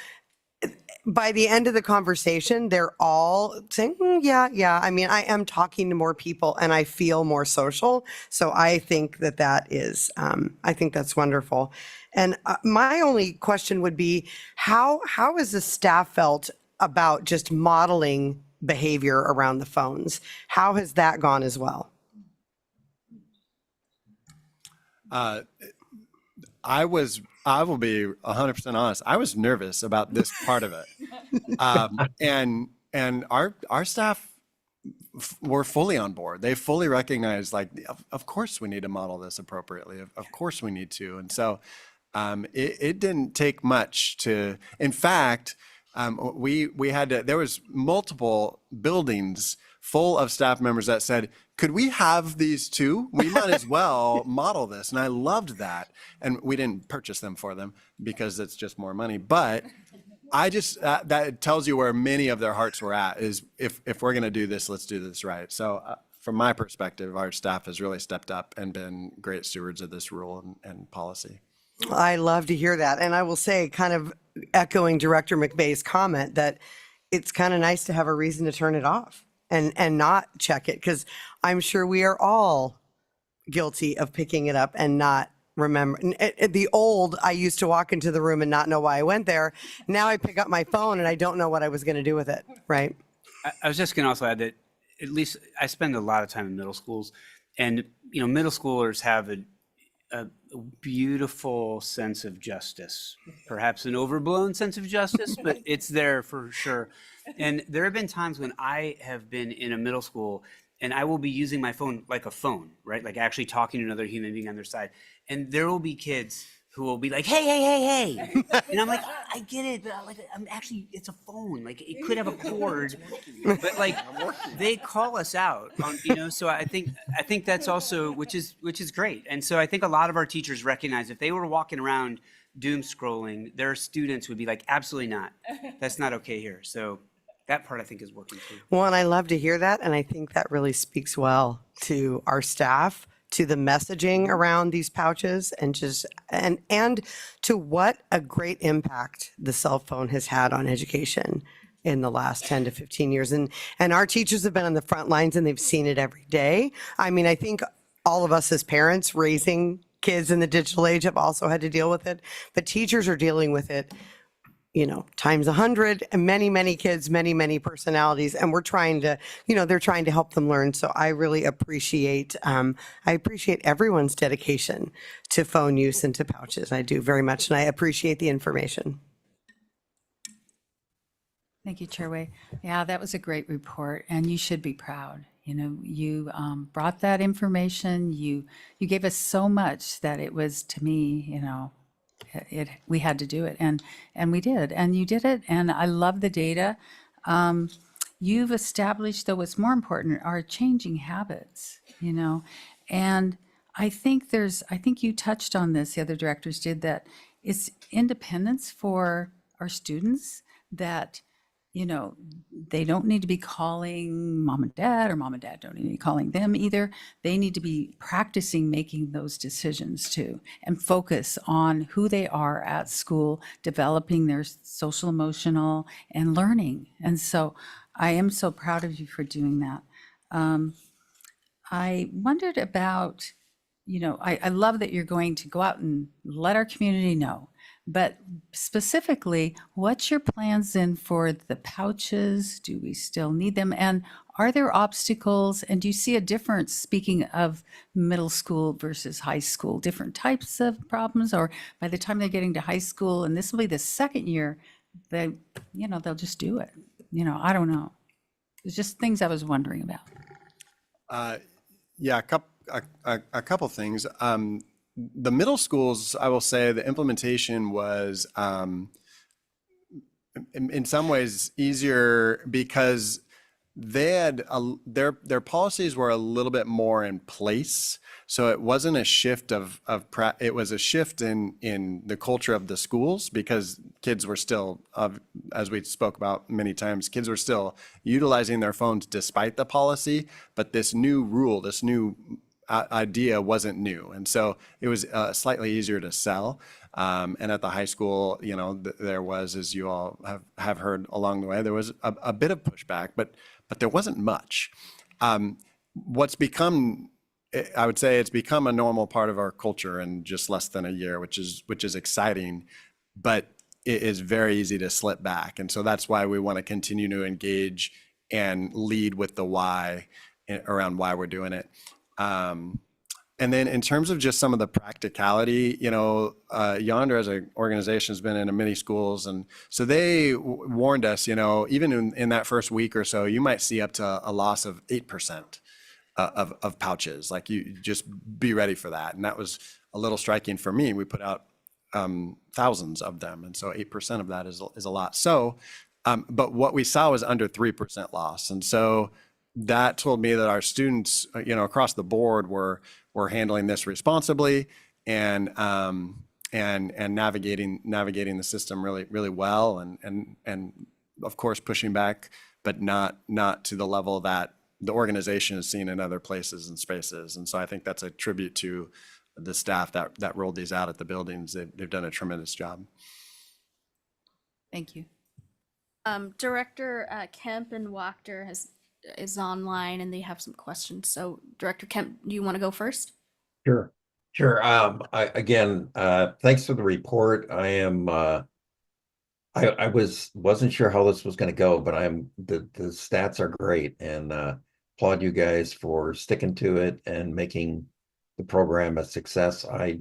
by the end of the conversation, they're all saying, yeah. I mean, I am talking to more people and I feel more social. So I think that is, I think that's wonderful. And my only question would be, how has the staff felt about just modeling behavior around the phones? How has that gone as well? I will be 100% honest. I was nervous about this part of it. And our staff were fully on board. They fully recognized, like, of course we need to model this appropriately. Of course we need to. And so it didn't take much to, in fact, we had to, there was multiple buildings full of staff members that said, could we have these too? We might as well model this. And I loved that. And we didn't purchase them for them because it's just more money. But I just, that tells you where many of their hearts were at, is if we're going to do this, let's do this right. So from my perspective, our staff has really stepped up and been great stewards of this rule and policy. I love to hear that. And I will say, kind of echoing Director McVeigh's comment, that it's kind of nice to have a reason to turn it off and not check it, because I'm sure we are all guilty of picking it up and not remember. The old, I used to walk into the room and not know why I went there. Now I pick up my phone and I don't know what I was going to do with it, right? I was just going to also add that, at least I spend a lot of time in middle schools, and middle schoolers have a beautiful sense of justice, perhaps an overblown sense of justice, but it's there for sure. And there have been times when I have been in a middle school and I will be using my phone like a phone, right? Like actually talking to another human being on their side. And there will be kids who will be like, hey, hey, hey, hey. And I'm like, I get it, but I'm actually, it's a phone. Like it could have a cord, but like they call us out on, so I think that's also, which is great. And so I think a lot of our teachers recognize if they were walking around doom scrolling, their students would be like, absolutely not. That's not okay here. So that part I think is working too. Well, and I love to hear that. And I think that really speaks well to our staff, to the messaging around these pouches, and just and to what a great impact the cell phone has had on education in the last 10 to 15 years. And our teachers have been on the front lines and they've seen it every day. I mean, I think all of us as parents raising kids in the digital age have also had to deal with it, but teachers are dealing with it times 100, and many kids, many personalities. And we're trying to, they're trying to help them learn. So I really appreciate, everyone's dedication to phone use and to pouches. I do very much. And I appreciate the information. Thank you, Chairway. Yeah, that was a great report, and you should be proud. You brought that information. You gave us so much that it was, to me, we had to do it, and we did, and you did it, and I love the data. You've established, though, what's more important are changing habits, and I think you touched on this, the other directors did, that it's independence for our students, that they don't need to be calling mom and dad, or mom and dad don't need to be calling them either. They need to be practicing making those decisions too, and focus on who they are at school, developing their social, emotional, and learning. And so I am so proud of you for doing that. I wondered about, I love that you're going to go out and let our community know. But specifically, what's your plans then for the pouches? Do we still need them? And are there obstacles? And do you see a difference, speaking of middle school versus high school, different types of problems? Or by the time they're getting to high school, and this will be the second year, they'll just do it. I don't know. It's just things I was wondering about. Yeah, a couple things. The middle schools, I will say, the implementation was in some ways easier because they had their policies were a little bit more in place. So it wasn't a shift it was a shift in the culture of the schools, because kids were still, as we spoke about many times, kids were still utilizing their phones despite the policy. But this new rule, this new idea wasn't new. And so it was slightly easier to sell. And at the high school, there was, as you all have heard along the way, there was a bit of pushback, but there wasn't much. What's become, I would say it's become a normal part of our culture in just less than a year, which is exciting, but it is very easy to slip back. And so that's why we want to continue to engage and lead with the why around why we're doing it. And then in terms of just some of the practicality, Yonder as an organization has been in many schools. And so they warned us, even in that first week or so, you might see up to a loss of 8% of pouches. Like, you just be ready for that. And that was a little striking for me. We put out thousands of them. And so 8% of that is a lot. So, but what we saw was under 3% loss. And so that told me that our students, across the board were handling this responsibly and navigating the system really well, and of course pushing back, but not to the level that the organization has seen in other places and spaces. And so I think that's a tribute to the staff that rolled these out at the buildings. They've done a tremendous job. Thank you. Director Kemp and Wachter is online, and they have some questions. So Director Kemp, do you want to go first? Sure. Again, thanks for the report. I wasn't sure how this was going to go, but the stats are great, and applaud you guys for sticking to it and making the program a success. I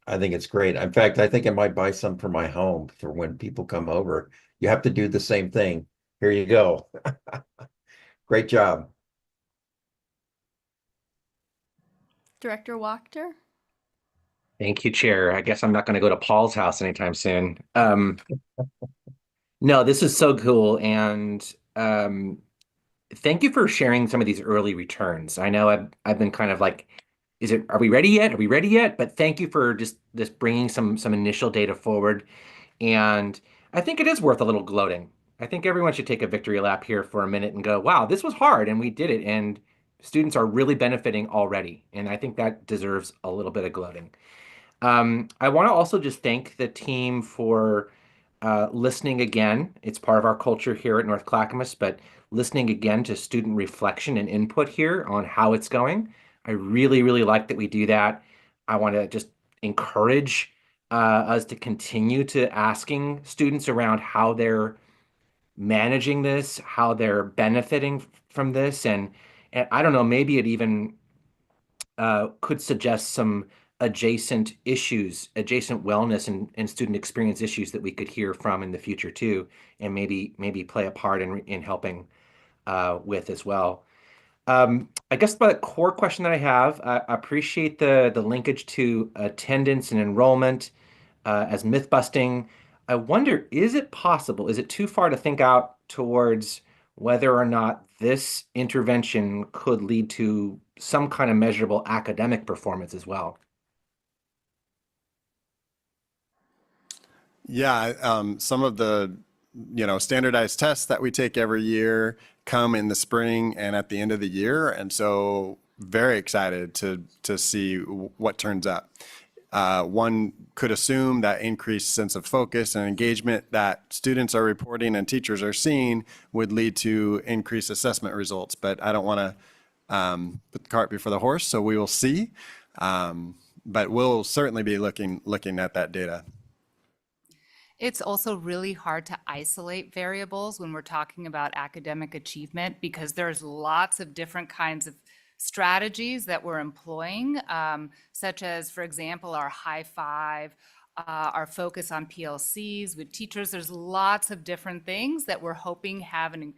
think it's great. In fact, I think I might buy some for my home for when people come over. You have to do the same thing. Here you go. Great job. Director Wachter? Thank you, Chair. I guess I'm not going to go to Paul's house anytime soon. No, this is so cool. And thank you for sharing some of these early returns. I know I've been kind of like, are we ready yet? Are we ready yet? But thank you for just bringing some initial data forward. And I think it is worth a little gloating. I think everyone should take a victory lap here for a minute and go, wow, this was hard and we did it. And students are really benefiting already. And I think that deserves a little bit of gloating. I want to also just thank the team for listening again. It's part of our culture here at North Clackamas, but listening again to student reflection and input here on how it's going. I really, really like that we do that. I want to just encourage us to continue to asking students around how they're managing this, how they're benefiting from this, and I don't know, maybe it even could suggest some adjacent issues, adjacent wellness and student experience issues that we could hear from in the future too, and maybe play a part in helping with as well. I guess the core question that I have, I appreciate the linkage to attendance and enrollment as myth busting. I wonder, is it possible, is it too far to think out towards whether or not this intervention could lead to some kind of measurable academic performance as well? Yeah, some of the standardized tests that we take every year come in the spring and at the end of the year, and so very excited to see what turns up. One could assume that increased sense of focus and engagement that students are reporting and teachers are seeing would lead to increased assessment results, but I don't want to put the cart before the horse, so we will see. But we'll certainly be looking at that data. It's also really hard to isolate variables when we're talking about academic achievement because there's lots of different kinds of strategies that we're employing, such as, for example, our high five, our focus on PLCs with teachers. There's lots of different things that we're hoping have an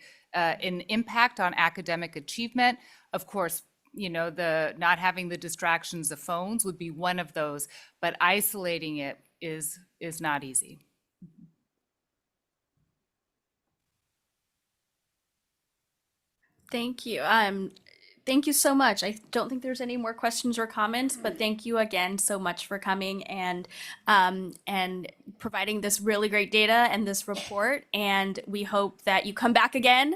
impact on academic achievement. Of course, the not having the distractions of phones would be one of those, but isolating it is not easy. Thank you. Thank you so much. I don't think there's any more questions or comments, but thank you again so much for coming and providing this really great data and this report. And we hope that you come back again,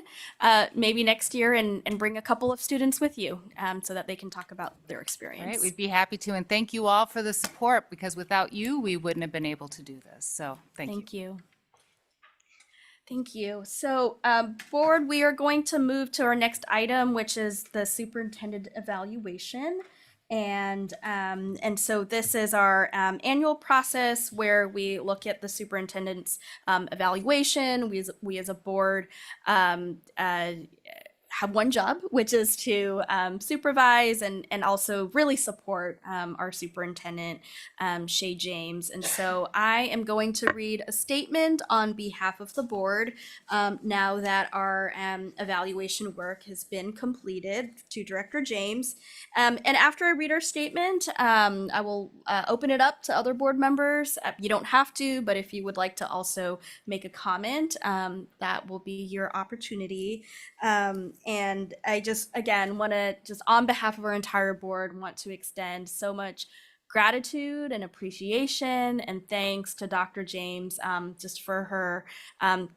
maybe next year, and bring a couple of students with you so that they can talk about their experience. Right, we'd be happy to. And thank you all for the support, because without you, we wouldn't have been able to do this. So thank you. Thank you. So, board, we are going to move to our next item, which is the superintendent evaluation. And so this is our annual process where we look at the superintendent's evaluation. We as a board have one job, which is to supervise and also really support our superintendent, Shay James. And so I am going to read a statement on behalf of the board now that our evaluation work has been completed, to Director James. And after I read our statement, I will open it up to other board members. You don't have to, but if you would like to also make a comment, that will be your opportunity. And I just, again, want to just on behalf of our entire board, want to extend so much gratitude and appreciation and thanks to Dr. James just for her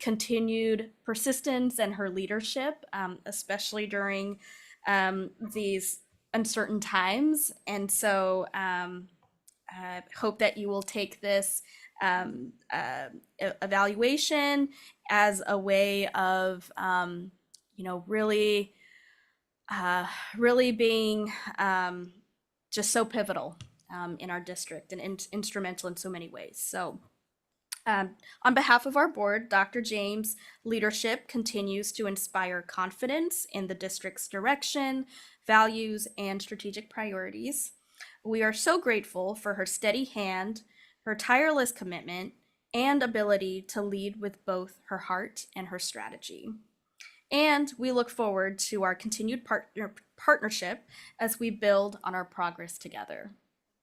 continued persistence and her leadership, especially during these uncertain times. And so I hope that you will take this evaluation as a way of really being just so pivotal in our district and instrumental in so many ways. So on behalf of our board, Dr. James' leadership continues to inspire confidence in the district's direction, values, and strategic priorities. We are so grateful for her steady hand, her tireless commitment, and ability to lead with both her heart and her strategy. And we look forward to our continued partnership as we build on our progress together.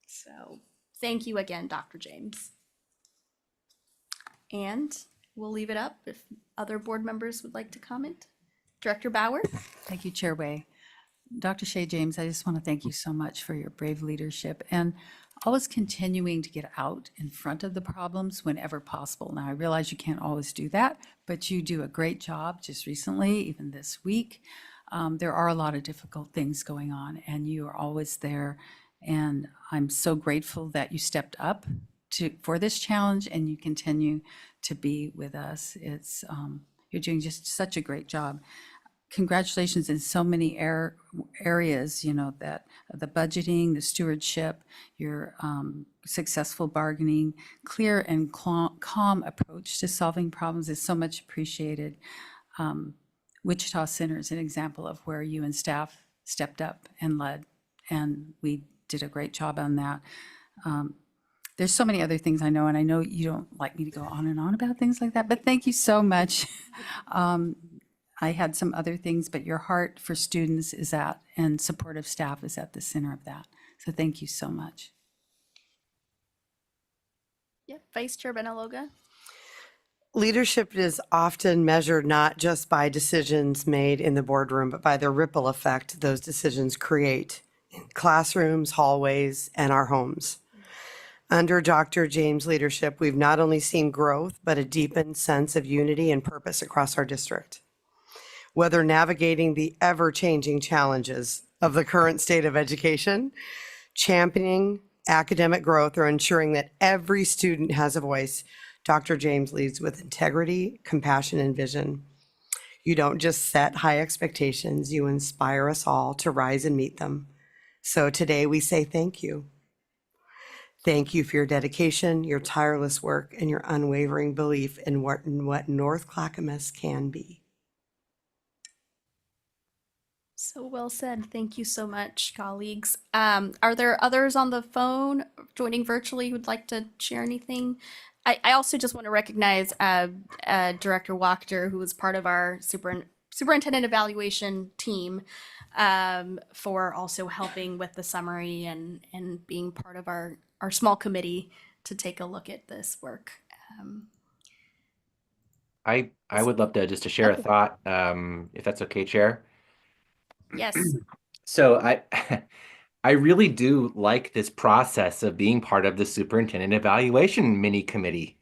So thank you again, Dr. James. And we'll leave it up if other board members would like to comment. Director Bauer? Thank you, Chair Way. Dr. Shea James, I just want to thank you so much for your brave leadership and always continuing to get out in front of the problems whenever possible. Now, I realize you can't always do that, but you do a great job just recently, even this week. There are a lot of difficult things going on, and you are always there. And I'm so grateful that you stepped up for this challenge, and you continue to be with us. You're doing just such a great job. Congratulations in so many areas, that the budgeting, the stewardship, your successful bargaining, clear and calm approach to solving problems is so much appreciated. Wichita Center is an example of where you and staff stepped up and led, and we did a great job on that. There's so many other things I know, and I know you don't like me to go on and on about things like that, but thank you so much. I had some other things, but your heart for students is at, and supportive staff is at the center of that. So thank you so much. Yep, Vice Chair Benaloga. Leadership is often measured not just by decisions made in the boardroom, but by the ripple effect those decisions create in classrooms, hallways, and our homes. Under Dr. James' leadership, we've not only seen growth, but a deepened sense of unity and purpose across our district. Whether navigating the ever-changing challenges of the current state of education, championing academic growth, or ensuring that every student has a voice, Dr. James leads with integrity, compassion, and vision. You don't just set high expectations, you inspire us all to rise and meet them. So today we say thank you. Thank you for your dedication, your tireless work, and your unwavering belief in what North Clackamas can be. So well said. Thank you so much, colleagues. Are there others on the phone joining virtually who would like to share anything? I also just want to recognize Director Wachter, who was part of our superintendent evaluation team, for also helping with the summary and being part of our small committee to take a look at this work. I would love to share a thought, if that's okay, Chair. Yes. So I really do like this process of being part of the superintendent evaluation mini committee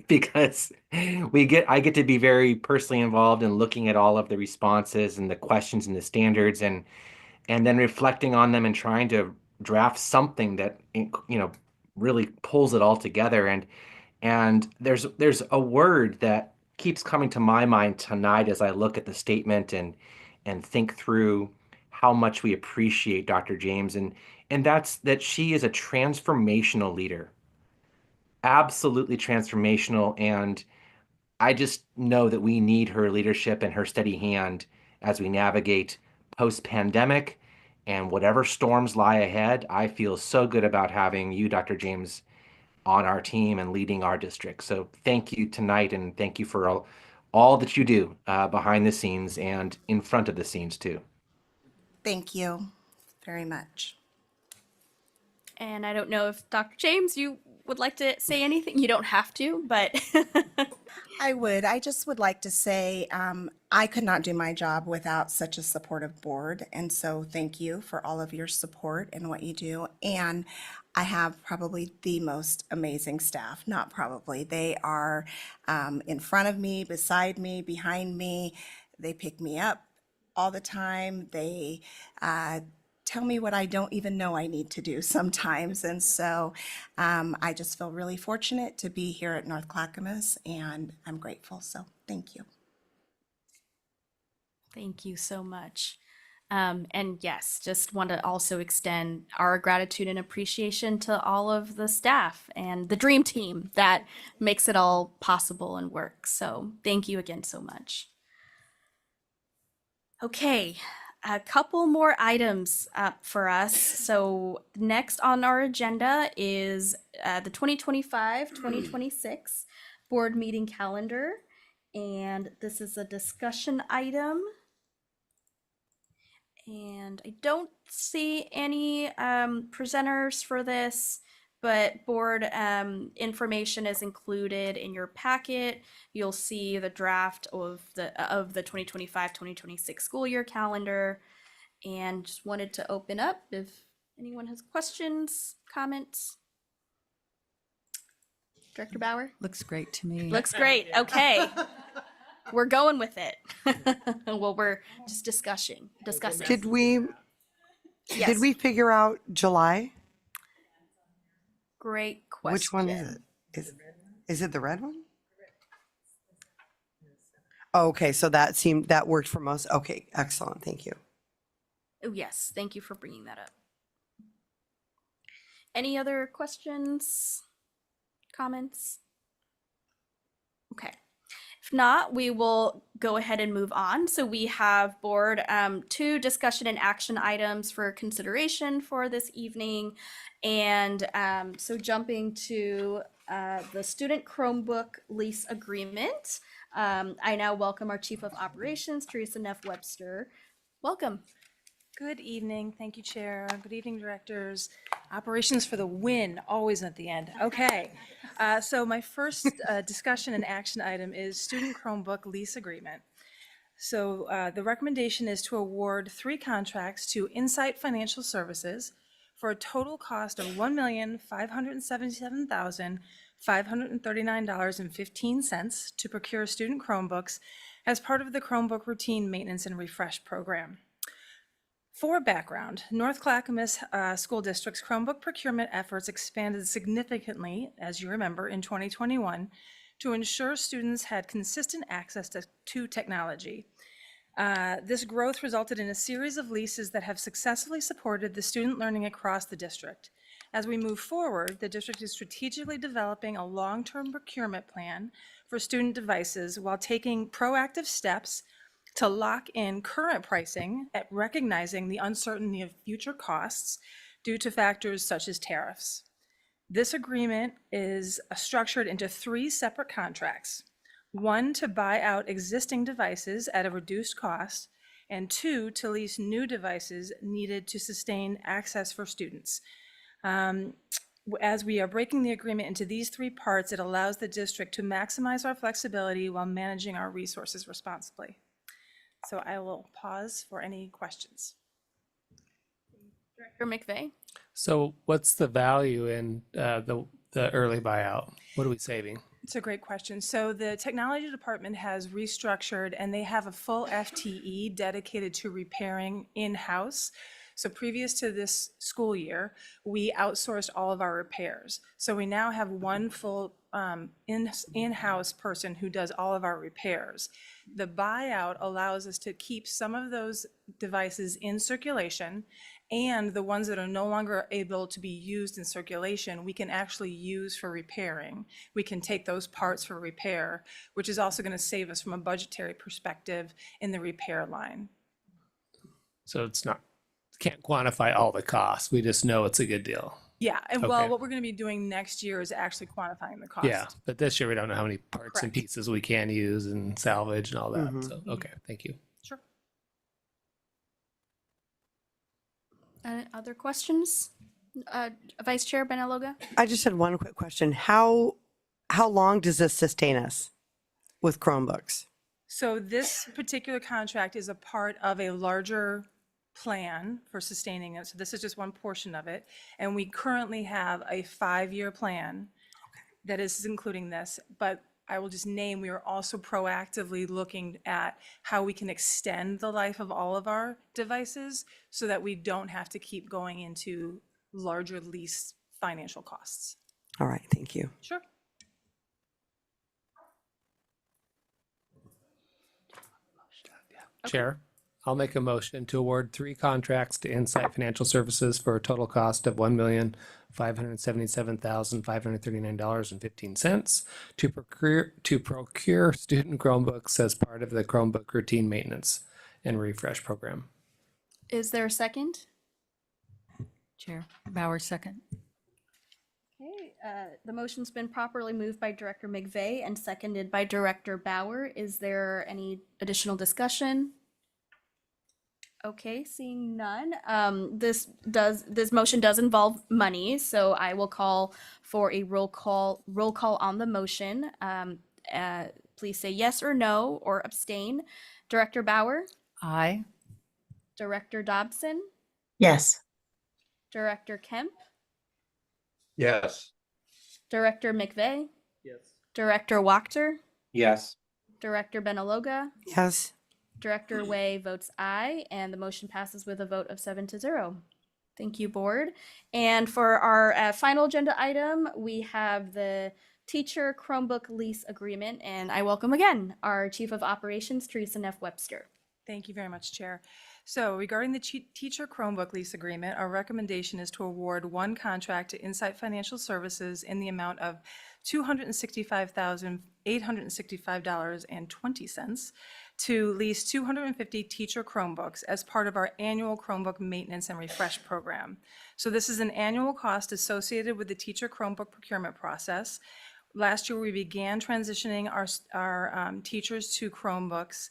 because I get to be very personally involved in looking at all of the responses and the questions and the standards and then reflecting on them and trying to draft something that really pulls it all together. And there's a word that keeps coming to my mind tonight as I look at the statement and think through how much we appreciate Dr. James, and that's that she is a transformational leader. Absolutely transformational, and I just know that we need her leadership and her steady hand as we navigate post-pandemic and whatever storms lie ahead. I feel so good about having you, Dr. James, on our team and leading our district. So thank you tonight, and thank you for all that you do behind the scenes and in front of the scenes too. Thank you very much. And I don't know if Dr. James, you would like to say anything. You don't have to, but I would. I just would like to say I could not do my job without such a supportive board. And so thank you for all of your support and what you do. And I have probably the most amazing staff, not probably. They are in front of me, beside me, behind me. They pick me up all the time. They tell me what I don't even know I need to do sometimes. And so I just feel really fortunate to be here at North Clackamas, and I'm grateful. So thank you. Thank you so much. And yes, just want to also extend our gratitude and appreciation to all of the staff and the dream team that makes it all possible and work. So thank you again so much. Okay, a couple more items up for us. So next on our agenda is the 2025-2026 board meeting calendar. And this is a discussion item. And I don't see any presenters for this, but board information is included in your packet. You'll see the draft of the 2025-2026 school year calendar. And just wanted to open up if anyone has questions, comments. Director Bauer? Looks great to me. Looks great. Okay. We're going with it. Well, we're just discussing. Did we Yes. figure out July? Great question. Which one is it? Is it the red one? Oh, okay, so that worked for most. Okay, excellent. Thank you. Oh, yes. Thank you for bringing that up. Any other questions, comments? Okay. If not, we will go ahead and move on. So we have board 2 discussion and action items for consideration for this evening. And so jumping to the student Chromebook lease agreement, I now welcome our Chief of Operations, Teresa Neff Webster. Welcome. Good evening. Thank you, Chair. Good evening, directors. Operations for the win, always at the end. Okay. So my first discussion and action item is student Chromebook lease agreement. So the recommendation is to award 3 contracts to Insight Financial Services for a total cost of $1,577,539.15 to procure student Chromebooks as part of the Chromebook Routine Maintenance and Refresh Program. For background, North Clackamas School District's Chromebook procurement efforts expanded significantly, as you remember, in 2021 to ensure students had consistent access to technology. This growth resulted in a series of leases that have successfully supported the student learning across the district. As we move forward, the district is strategically developing a long-term procurement plan for student devices while taking proactive steps to lock in current pricing at recognizing the uncertainty of future costs due to factors such as tariffs. This agreement is structured into 3 separate contracts. 1 to buy out existing devices at a reduced cost, and 2 to lease new devices needed to sustain access for students. As we are breaking the agreement into these 3 parts, it allows the district to maximize our flexibility while managing our resources responsibly. So I will pause for any questions. Director McVeigh? So what's the value in the early buyout? What are we saving? It's a great question. So the technology department has restructured and they have a full FTE dedicated to repairing in-house. So previous to this school year, we outsourced all of our repairs. So we now have 1 full in-house person who does all of our repairs. The buyout allows us to keep some of those devices in circulation, and the ones that are no longer able to be used in circulation, we can actually use for repairing. We can take those parts for repair, which is also going to save us from a budgetary perspective in the repair line. So can't quantify all the costs. We just know it's a good deal. Yeah, and Okay. well, what we're going to be doing next year is actually quantifying the cost. Yeah, but this year we don't know how many parts and Correct. pieces we can use and salvage and all that. Mhm. So, okay, thank you. Sure. Other questions? Vice Chair Benaloga? I just had one quick question. How long does this sustain us with Chromebooks? So this particular contract is a part of a larger plan for sustaining it. So this is just one portion of it. And we currently have a 5-year plan that is including this. But I will just name, we are also proactively looking at how we can extend the life of all of our devices so that we don't have to keep going into larger lease financial costs. All right, thank you. Sure. Chair, I'll make a motion to award 3 contracts to Insight Financial Services for a total cost of $1,577,539.15 to procure student Chromebooks as part of the Chromebook Routine Maintenance and Refresh Program. Is there a second? Chair Bauer, second. Okay, the motion's been properly moved by Director McVeigh and seconded by Director Bauer. Is there any additional discussion? Okay, seeing none. This motion does involve money, so I will call for a roll call on the motion. Please say yes or no or abstain. Director Bauer, Aye. Director Dobson, Yes. Director Kemp, Yes. Director McVeigh, Yes. Director Wachter, Yes. Director Benaloga, Yes. Director Way votes aye, and the motion passes with a vote of 7-0. Thank you, board. And for our final agenda item, we have the teacher Chromebook lease agreement, and I welcome again our Chief of Operations, Teresa Neff Webster. Thank you very much, Chair. So regarding the teacher Chromebook lease agreement, our recommendation is to award one contract to Insight Financial Services in the amount of $265,865.20 to lease 250 teacher Chromebooks as part of our annual Chromebook maintenance and refresh program. So this is an annual cost associated with the teacher Chromebook procurement process. Last year, we began transitioning our teachers to Chromebooks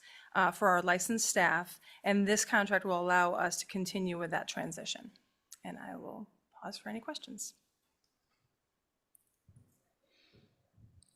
for our licensed staff, and this contract will allow us to continue with that transition. And I will pause for any questions.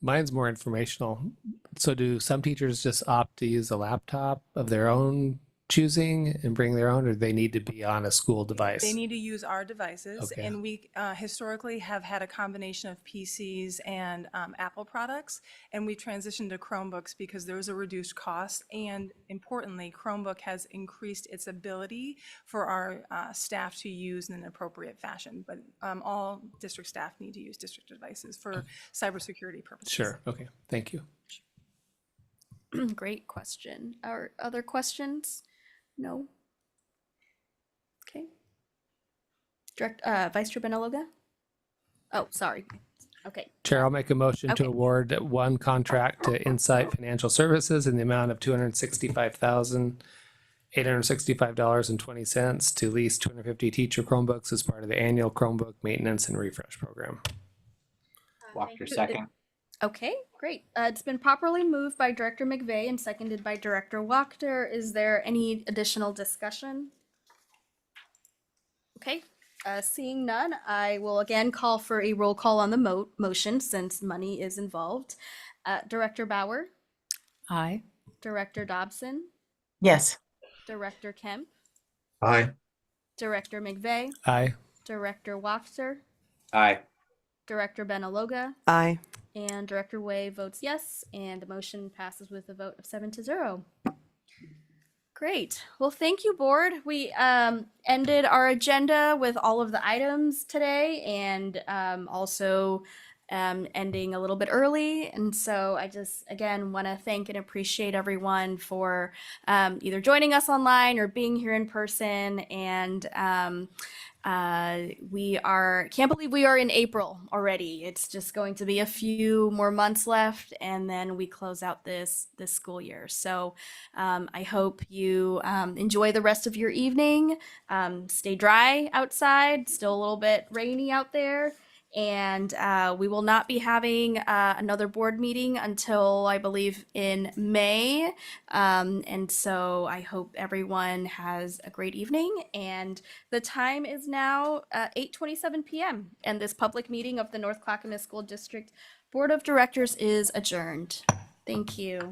Mine's more informational. So do some teachers just opt to use a laptop of their own choosing and bring their own, or do they need to be on a school device? They need to use our devices, Okay. and we historically have had a combination of PCs and Apple products, and we transitioned to Chromebooks because there was a reduced cost, and importantly, Chromebook has increased its ability for our staff to use in an appropriate fashion, but all district staff need to use district devices for cybersecurity purposes. Sure. Okay. Thank you. Great question. Are other questions? No. Okay. Vice Chair Benaloga? Oh, sorry. Okay. Chair, I'll make a motion Okay. to award one contract to Insight Financial Services in the amount of $265,865.20 to lease 250 teacher Chromebooks as part of the annual Chromebook maintenance and refresh program. Wachter, second. Okay, great. It's been properly moved by Director McVeigh and seconded by Director Wachter. Is there any additional discussion? Okay, seeing none, I will again call for a roll call on the motion since money is involved. Director Bauer, Aye. Director Dobson, Yes. Director Kemp, Aye. Director McVeigh, Aye. Director Wachter, Aye. Director Benaloga, Aye. and Director Way votes yes, and the motion passes with a vote of 7-0. Great. Well, thank you, board. We ended our agenda with all of the items today, and also ending a little bit early. And so I just, again, want to thank and appreciate everyone for either joining us online or being here in person. And can't believe we are in April already. It's just going to be a few more months left, and then we close out this school year. So I hope you enjoy the rest of your evening. Stay dry outside, still a little bit rainy out there. And we will not be having another board meeting until, I believe, in May. And so I hope everyone has a great evening. And the time is now 8:27 p.m. And this public meeting of the North Clackamas School District Board of Directors is adjourned. Thank you.